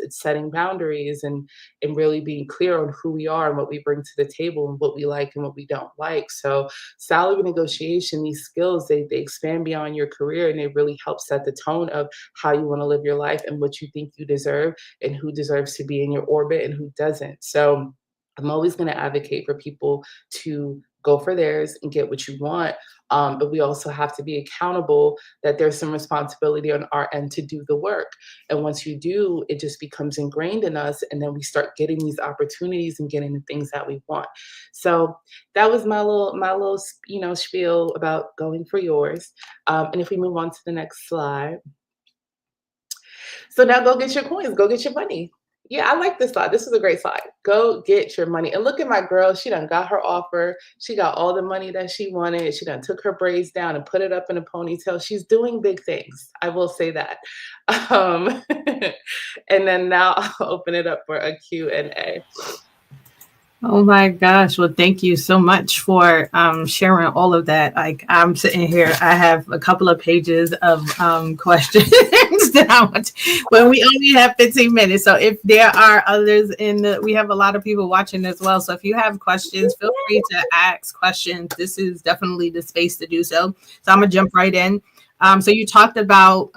Speaker 9: setting boundaries and really being clear on who we are and what we bring to the table and what we like and what we don't like. So salary negotiation, these skills, they expand beyond your career, and they really help set the tone of how you want to live your life and what you think you deserve and who deserves to be in your orbit and who doesn't. So I'm always going to advocate for people to go for theirs and get what you want. But we also have to be accountable that there's some responsibility on our end to do the work. And once you do, it just becomes ingrained in us. And then we start getting these opportunities and getting the things that we want. So that was my little spiel about going for yours. And if we move on to the next slide. So now go get your coins, go get your money. Yeah, I like this slide. This is a great slide. Go get your money. And look at my girl. She done got her offer. She got all the money that she wanted. She done took her braids down and put it up in a ponytail. She's doing big things. I will say that. And then now I'll open it up for a Q&A.
Speaker 8: Oh my gosh. Well, thank you so much for sharing all of that. Like I'm sitting here, I have a couple of pages of questions that I want when we only have 15 minutes. So if there are others we have a lot of people watching as well. So if you have questions, feel free to ask questions. This is definitely the space to do so. So I'm gonna jump right in. So you talked about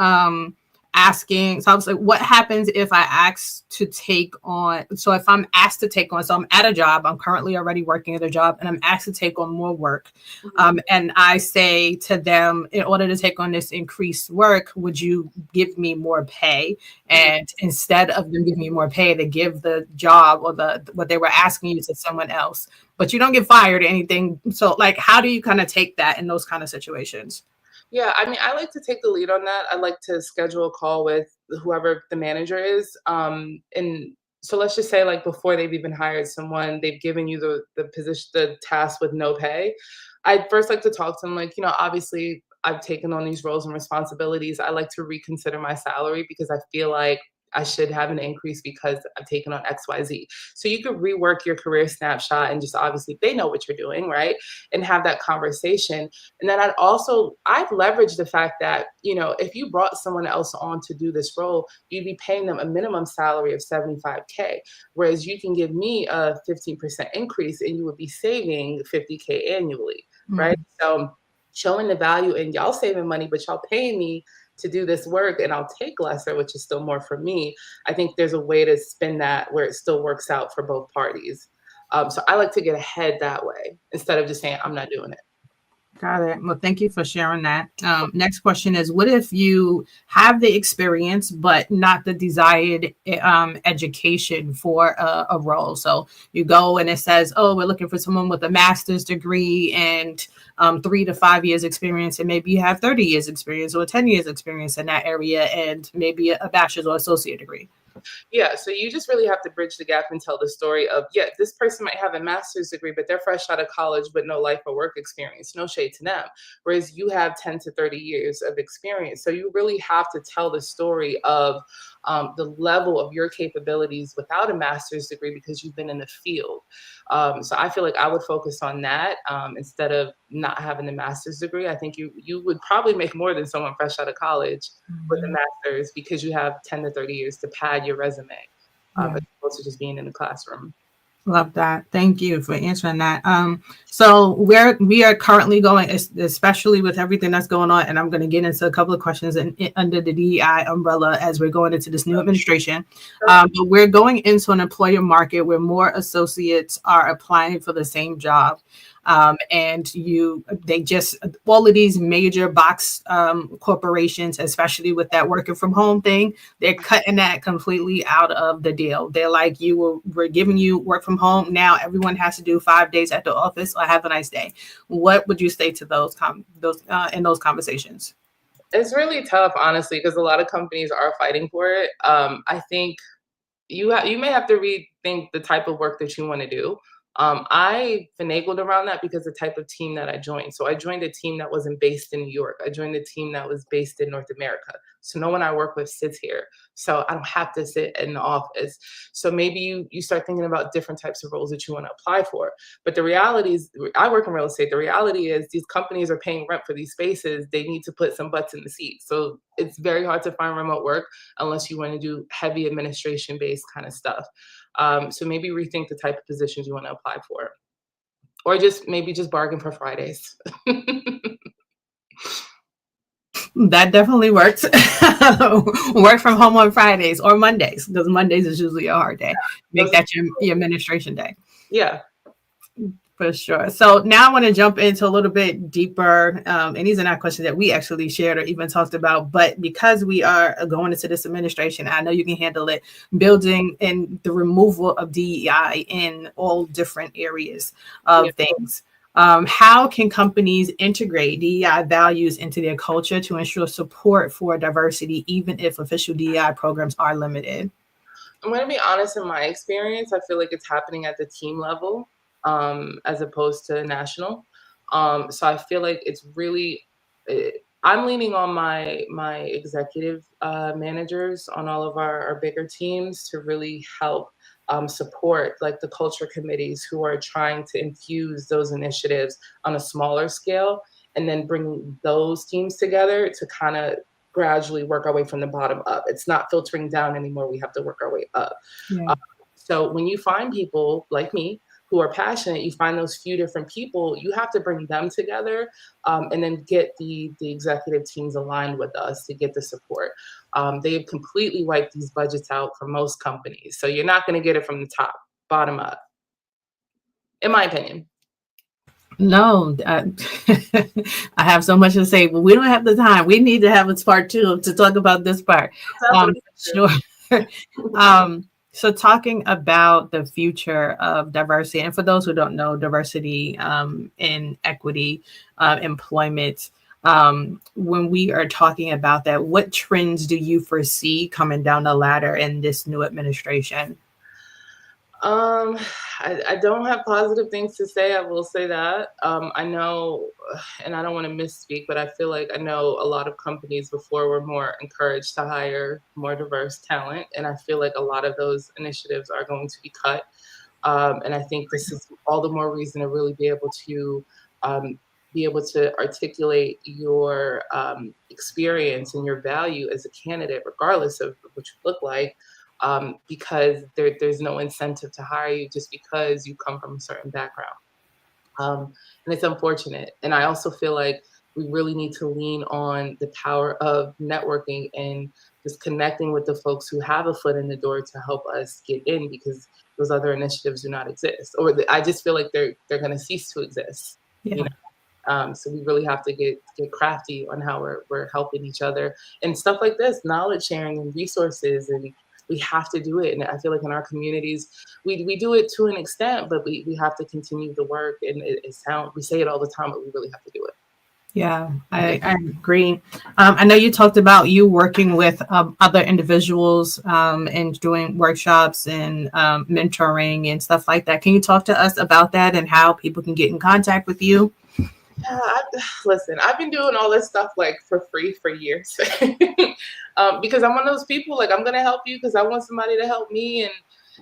Speaker 8: asking. So I was like, what happens if I ask to take on? So if I'm asked to take on, so I'm at a job, I'm currently already working at a job, and I'm asked to take on more work. And I say to them, in order to take on this increased work, would you give me more pay? And instead of them giving me more pay, they give the job or what they were asking you to someone else, but you don't get fired or anything. So like, how do you kind of take that in those kind of situations?
Speaker 9: Yeah, I mean, I like to take the lead on that. I like to schedule a call with whoever the manager is. And so let's just say, like, before they've even hired someone, they've given you the position, the task with no pay. I'd first like to talk to them, like, obviously I've taken on these roles and responsibilities. I like to reconsider my salary because I feel like I should have an increase because I've taken on XYZ. So you could rework your career snapshot and just obviously they know what you're doing, right? And have that conversation. And then I've leveraged the fact that, if you brought someone else on to do this role, you'd be paying them a minimum salary of 75K, whereas you can give me a 15% increase and you would be saving 50K annually, right? So showing the value in y'all saving money, but y'all paying me to do this work and I'll take lesser, which is still more for me. I think there's a way to spin that where it still works out for both parties. So I like to get ahead that way instead of just saying, I'm not doing it.
Speaker 8: Got it. Well, thank you for sharing that. Next question is, what if you have the experience, but not the desired education for a role? So you go and it says, oh, we're looking for someone with a master's degree and 3 to 5 years experience. And maybe you have 30 years experience or 10 years experience in that area and maybe a bachelor's or associate degree.
Speaker 9: Yeah, so you just really have to bridge the gap and tell the story of, yeah, this person might have a master's degree, but they're fresh out of college with no life or work experience. No shade to them. Whereas you have 10 to 30 years of experience. So you really have to tell the story of the level of your capabilities without a master's degree because you've been in the field. So I feel like I would focus on that instead of not having a master's degree. I think you would probably make more than someone fresh out of college with a master's because you have 10 to 30 years to pad your resume as opposed to just being in the classroom.
Speaker 8: Love that. Thank you for answering that. So we are currently going, especially with everything that's going on, and I'm going to get into a couple of questions under the DEI umbrella as we're going into this new administration. But we're going into an employer market where more associates are applying for the same job. And all of these major box corporations, especially with that working from home thing, they're cutting that completely out of the deal. They're like, we're giving you work from home. Now everyone has to do 5 days at the office or have a nice day. What would you say to those in those conversations?
Speaker 9: It's really tough, honestly, because a lot of companies are fighting for it. I think you may have to rethink the type of work that you want to do. I finagled around that because the type of team that I joined. So I joined a team that wasn't based in New York. I joined a team that was based in North America. So no one I work with sits here. So I don't have to sit in the office. So maybe you start thinking about different types of roles that you want to apply for. But the reality is, I work in real estate. The reality is these companies are paying rent for these spaces. They need to put some butts in the seat. So it's very hard to find remote work unless you want to do heavy administration-based kind of stuff. So maybe rethink the type of positions you want to apply for, or just bargain for Fridays.
Speaker 8: That definitely works. Work from home on Fridays or Mondays, because Mondays is usually a hard day. Make that your administration day.
Speaker 9: Yeah.
Speaker 8: For sure. So now I want to jump into a little bit deeper. And these are not questions that we actually shared or even talked about, but because we are going into this administration, I know you can handle it, building and the removal of DEI in all different areas of things. How can companies integrate DEI values into their culture to ensure support for diversity, even if official DEI programs are limited?
Speaker 9: I'm going to be honest, in my experience, I feel like it's happening at the team level as opposed to national. So I feel like it's really, I'm leaning on my executive managers on all of our bigger teams to really help support, like the culture committees who are trying to infuse those initiatives on a smaller scale, and then bring those teams together to kind of gradually work our way from the bottom up. It's not filtering down anymore. We have to work our way up.
Speaker 8: Yeah.
Speaker 9: So when you find people like me who are passionate, you find those few different people, you have to bring them together, and then get the executive teams aligned with us to get the support. They have completely wiped these budgets out for most companies. So you're not going to get it from the top, bottom up, in my opinion.
Speaker 8: No, I have so much to say, but we don't have the time. We need to have a part 2 to talk about this part. Sure. So talking about the future of diversity, and for those who don't know, diversity and equity, employment, when we are talking about that, what trends do you foresee coming down the ladder in this new administration?
Speaker 9: I don't have positive things to say. I will say that. I know, and I don't want to misspeak, but I feel like I know a lot of companies before were more encouraged to hire more diverse talent. And I feel like a lot of those initiatives are going to be cut. And I think this is all the more reason to really be able to articulate your experience and your value as a candidate, regardless of what you look like. Because there's no incentive to hire you just because you come from a certain background. And it's unfortunate. And I also feel like we really need to lean on the power of networking and just connecting with the folks who have a foot in the door to help us get in, because those other initiatives do not exist. Or I just feel like they're going to cease to exist.
Speaker 8: Yeah.
Speaker 9: You know? So we really have to get crafty on how we're helping each other. And stuff like this, knowledge sharing and resources, and we have to do it. And I feel like in our communities, we do it to an extent, but we have to continue the work. And we say it all the time, but we really have to do it.
Speaker 8: Yeah, I agree. I know you talked about you working with other individuals and doing workshops and mentoring and stuff like that. Can you talk to us about that and how people can get in contact with you?
Speaker 9: Yeah, listen, I've been doing all this stuff like for free for years because I'm one of those people, like, I'm going to help you because I want somebody to help me. And,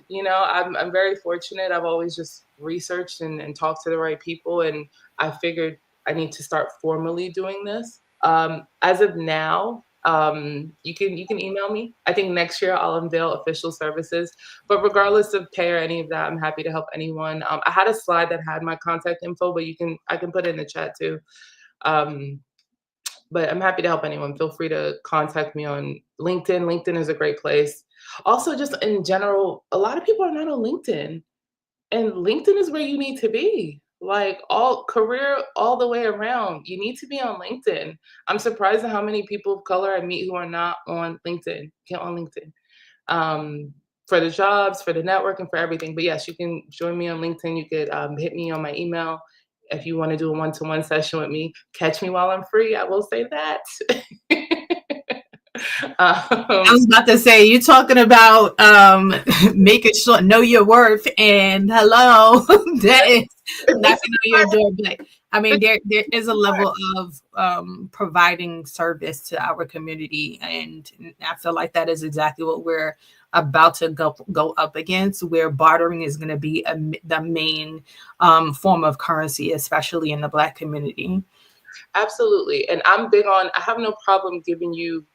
Speaker 9: you know, I'm very fortunate. I've always just researched and talked to the right people. And I figured I need to start formally doing this. As of now, you can email me. I think next year I'll unveil official services, but regardless of pay or any of that, I'm happy to help anyone. I had a slide that had my contact info, but I can put it in the chat too. But I'm happy to help anyone. Feel free to contact me on LinkedIn. LinkedIn is a great place. Also, just in general, a lot of people are not on LinkedIn, and LinkedIn is where you need to be. Like all career, all the way around, you need to be on LinkedIn. I'm surprised at how many people of color I meet who are not on LinkedIn. Get on LinkedIn for the jobs, for the networking, for everything. But yes, you can join me on LinkedIn. You could hit me on my email if you want to do a one-to-one session with me. Catch me while I'm free. I will say that.
Speaker 8: I was about to say, you're talking about making sure know your worth, and hello, that is knocking on your door. But I mean, there is a level of providing service to our community, and I feel like that is exactly what we're about to go up against, where bartering is going to be the main form of currency, especially in the Black community.
Speaker 9: Absolutely, and I'm big on. I have no problem giving you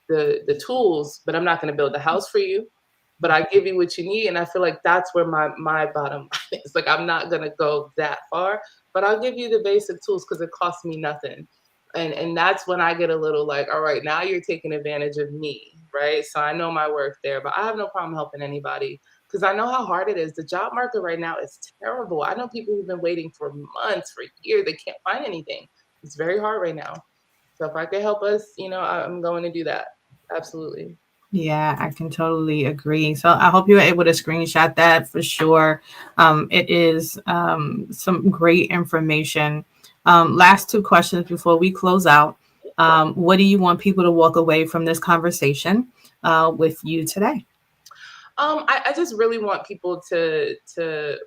Speaker 9: the tools, but I'm not going to build the house for you, but I give you what you need. And I feel like that's where my bottom line is. Like, I'm not going to go that far, but I'll give you the basic tools because it costs me nothing. And that's when I get a little like, all right, now you're taking advantage of me, right? So I know my worth there, but I have no problem helping anybody because I know how hard it is. The job market right now is terrible. I know people who've been waiting for months, for years. They can't find anything. It's very hard right now. So if I could help us, you know, I'm going to do that. Absolutely.
Speaker 8: Yeah, I can totally agree. So I hope you were able to screenshot that for sure. It is some great information. Last two questions before we close out. What do you want people to walk away from this conversation with you today?
Speaker 9: I just really want people to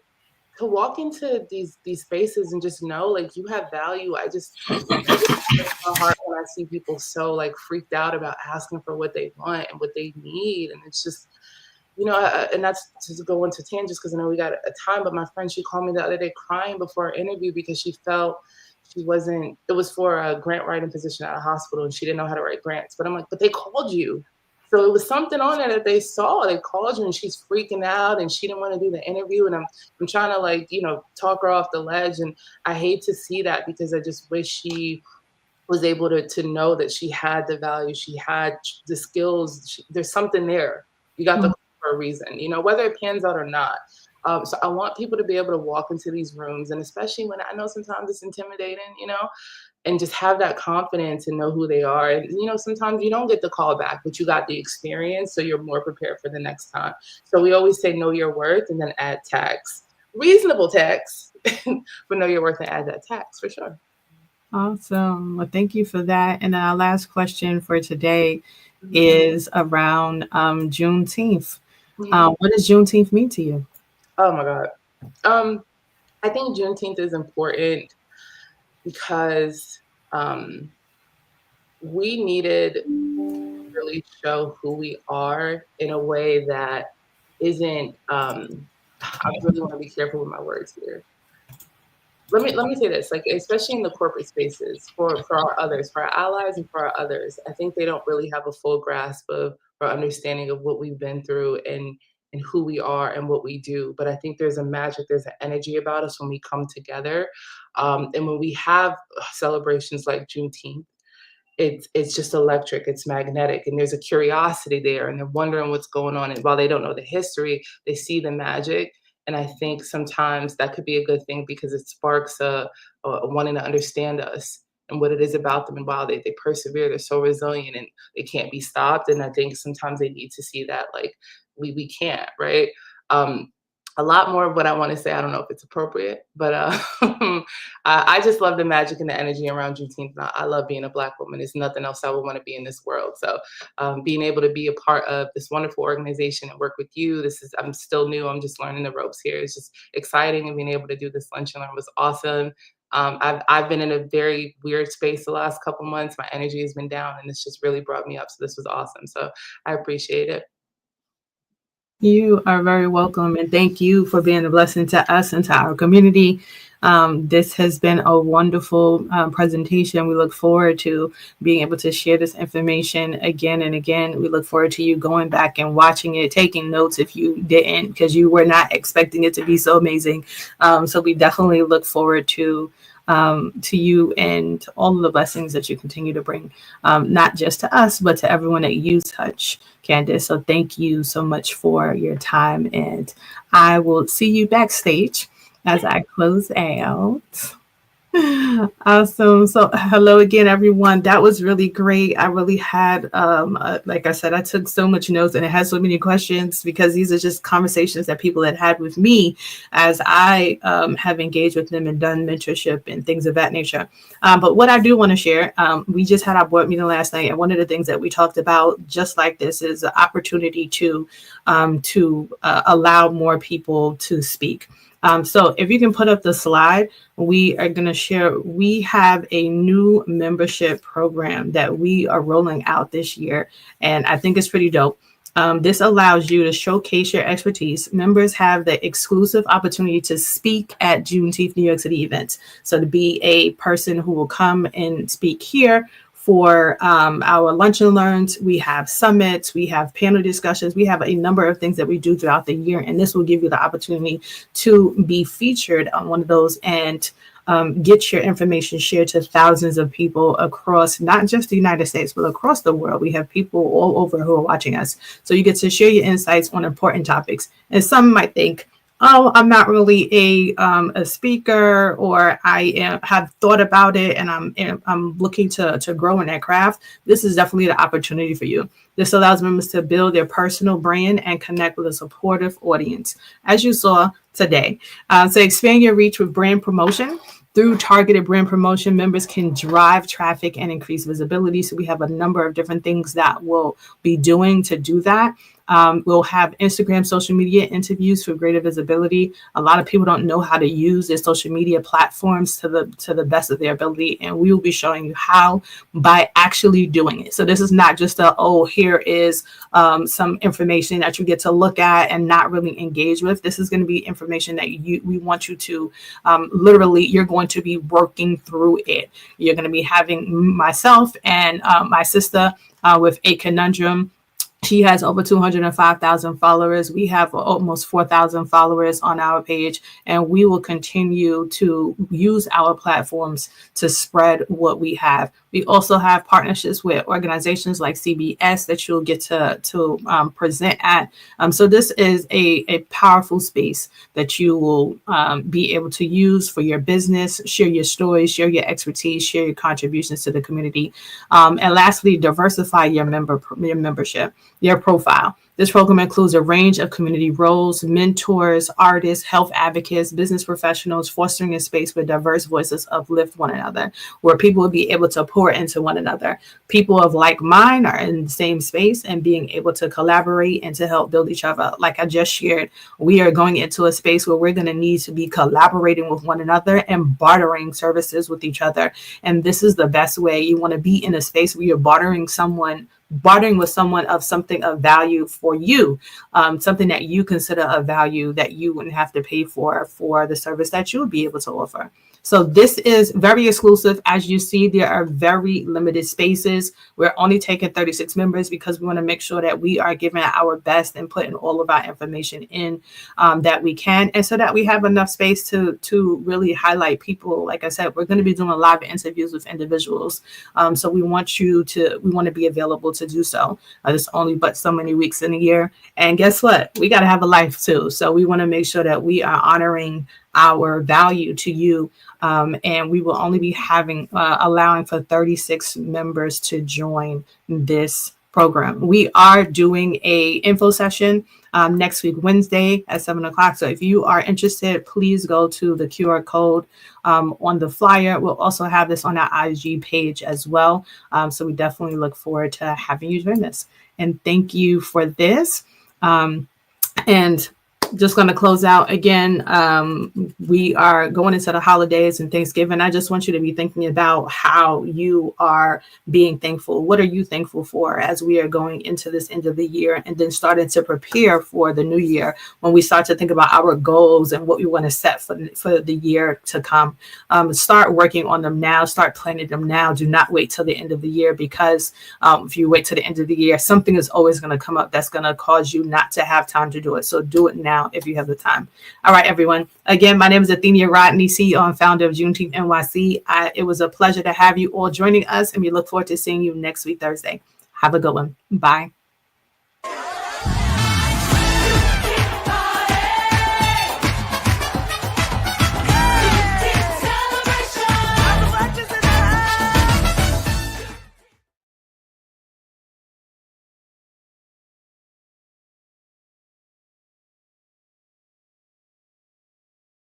Speaker 9: walk into these spaces and just know, like, you have value. I just breaks my heart when I see people so like freaked out about asking for what they want and what they need, and it's just, and that's to go into tangents because I know we got a time, but my friend, she called me the other day crying before our interview because she felt it was for a grant writing position at a hospital and she didn't know how to write grants. But I'm like, but they called you. So it was something on there that they saw. They called you and she's freaking out and she didn't want to do the interview. And I'm trying to talk her off the ledge. And I hate to see that because I just wish she was able to know that she had the value, she had the skills. There's something there. You got the for a reason, whether it pans out or not. So I want people to be able to walk into these rooms, and especially when I know sometimes it's intimidating, and just have that confidence and know who they are. And, sometimes you don't get the call back, but you got the experience, so you're more prepared for the next time. So we always say know your worth and then add tags. Reasonable tags, but know your worth and add that tags for sure.
Speaker 8: Awesome. Well, thank you for that. And our last question for today is around Juneteenth. What does Juneteenth mean to you?
Speaker 9: Oh my God. I think Juneteenth is important because we needed to really show who we are in a way that isn't, I really want to be careful with my words here. Let me say this, especially in the corporate spaces for our others, for our allies and for our others, I think they don't really have a full grasp of or understanding of what we've been through and who we are and what we do. But I think there's a magic, there's an energy about us when we come together. And when we have celebrations like Juneteenth, it's just electric, it's magnetic, and there's a curiosity there, and they're wondering what's going on. And while they don't know the history, they see the magic. And I think sometimes that could be a good thing because it sparks a wanting to understand us and what it is about them. And while they persevere, they're so resilient and they can't be stopped. And I think sometimes they need to see that we can't, right? A lot more of what I want to say, I don't know if it's appropriate, but I just love the magic and the energy around Juneteenth. I love being a Black woman. There's nothing else I would want to be in this world. So being able to be a part of this wonderful organization and work with you, I'm still new. I'm just learning the ropes here. It's just exciting, and being able to do this lunch and learn was awesome. I've been in a very weird space the last couple months. My energy has been down, and this just really brought me up. So this was awesome. So I appreciate it.
Speaker 8: You are very welcome, and thank you for being a blessing to us and to our community. This has been a wonderful presentation. We look forward to being able to share this information again and again. We look forward to you going back and watching it, taking notes if you didn't, because you were not expecting it to be so amazing. So we definitely look forward to you and all of the blessings that you continue to bring, not just to us, but to everyone that you touch, Kandace. So thank you so much for your time, and I will see you backstage as I close out. Awesome. So hello again, everyone. That was really great. I really had, like I said, I took so much notes, and it had so many questions because these are just conversations that people had with me as I have engaged with them and done mentorship and things of that nature. But what I do want to share, we just had our board meeting last night, and one of the things that we talked about, just like this, is the opportunity to allow more people to speak. So if you can put up the slide, we are going to share. We have a new membership program that we are rolling out this year, and I think it's pretty dope. This allows you to showcase your expertise. Members have the exclusive opportunity to speak at Juneteenth New York City events. So to be a person who will come and speak here. For our lunch and learns, we have summits, we have panel discussions, we have a number of things that we do throughout the year, and this will give you the opportunity to be featured on one of those and get your information shared to thousands of people across not just the United States, but across the world. We have people all over who are watching us. So you get to share your insights on important topics. And some might think, oh, I'm not really a speaker, or I have thought about it and I'm looking to grow in that craft. This is definitely the opportunity for you. This allows members to build their personal brand and connect with a supportive audience, as you saw today. So expand your reach with brand promotion. Through targeted brand promotion, members can drive traffic and increase visibility. So we have a number of different things that we'll be doing to do that. We'll have Instagram social media interviews for greater visibility. A lot of people don't know how to use their social media platforms to the best of their ability, and we will be showing you how by actually doing it. So this is not just here is some information that you get to look at and not really engage with. This is going to be information that we want you to literally, you're going to be working through it. You're going to be having myself and my sister with a conundrum. She has over 205,000 followers. We have almost 4,000 followers on our page, and we will continue to use our platforms to spread what we have. We also have partnerships with organizations like CBS that you'll get to present at. So this is a powerful space that you will be able to use for your business, share your stories, share your expertise, share your contributions to the community. And lastly, diversify your membership, your profile. This program includes a range of community roles, mentors, artists, health advocates, business professionals, fostering a space where diverse voices uplift one another, where people will be able to pour into one another. People of like mind are in the same space and being able to collaborate and to help build each other. Like I just shared, we are going into a space where we're going to need to be collaborating with one another and bartering services with each other. And this is the best way. You want to be in a space where you're bartering with someone of something of value for you, something that you consider of value that you wouldn't have to pay for the service that you would be able to offer. So this is very exclusive. As you see, there are very limited spaces. We're only taking 36 members because we want to make sure that we are giving our best and putting all of our information in that we can, and so that we have enough space to really highlight people. Like I said, we're going to be doing live interviews with individuals. So we want to be available to do so. There's only but so many weeks in a year. And guess what? We got to have a life too. So we want to make sure that we are honoring our value to you. And we will only be allowing for 36 members to join this program. We are doing a info session next week, Wednesday at 7:00. So if you are interested, please go to the QR code on the flyer. We'll also have this on our IG page as well. So we definitely look forward to having you join us. And thank you for this. And just going to close out again. We are going into the holidays and Thanksgiving. I just want you to be thinking about how you are being thankful. What are you thankful for as we are going into this end of the year, and then starting to prepare for the new year when we start to think about our goals and what we want to set for the year to come. Start working on them now. Start planning them now. Do not wait till the end of the year, because if you wait till the end of the year, something is always going to come up that's going to cause you not to have time to do it. So do it now if you have the time. All right, everyone. Again, my name is Athenia Rodney, CEO and founder of Juneteenth NYC. It was a pleasure to have you all joining us, and we look forward to seeing you next week, Thursday. Have a good one. Bye.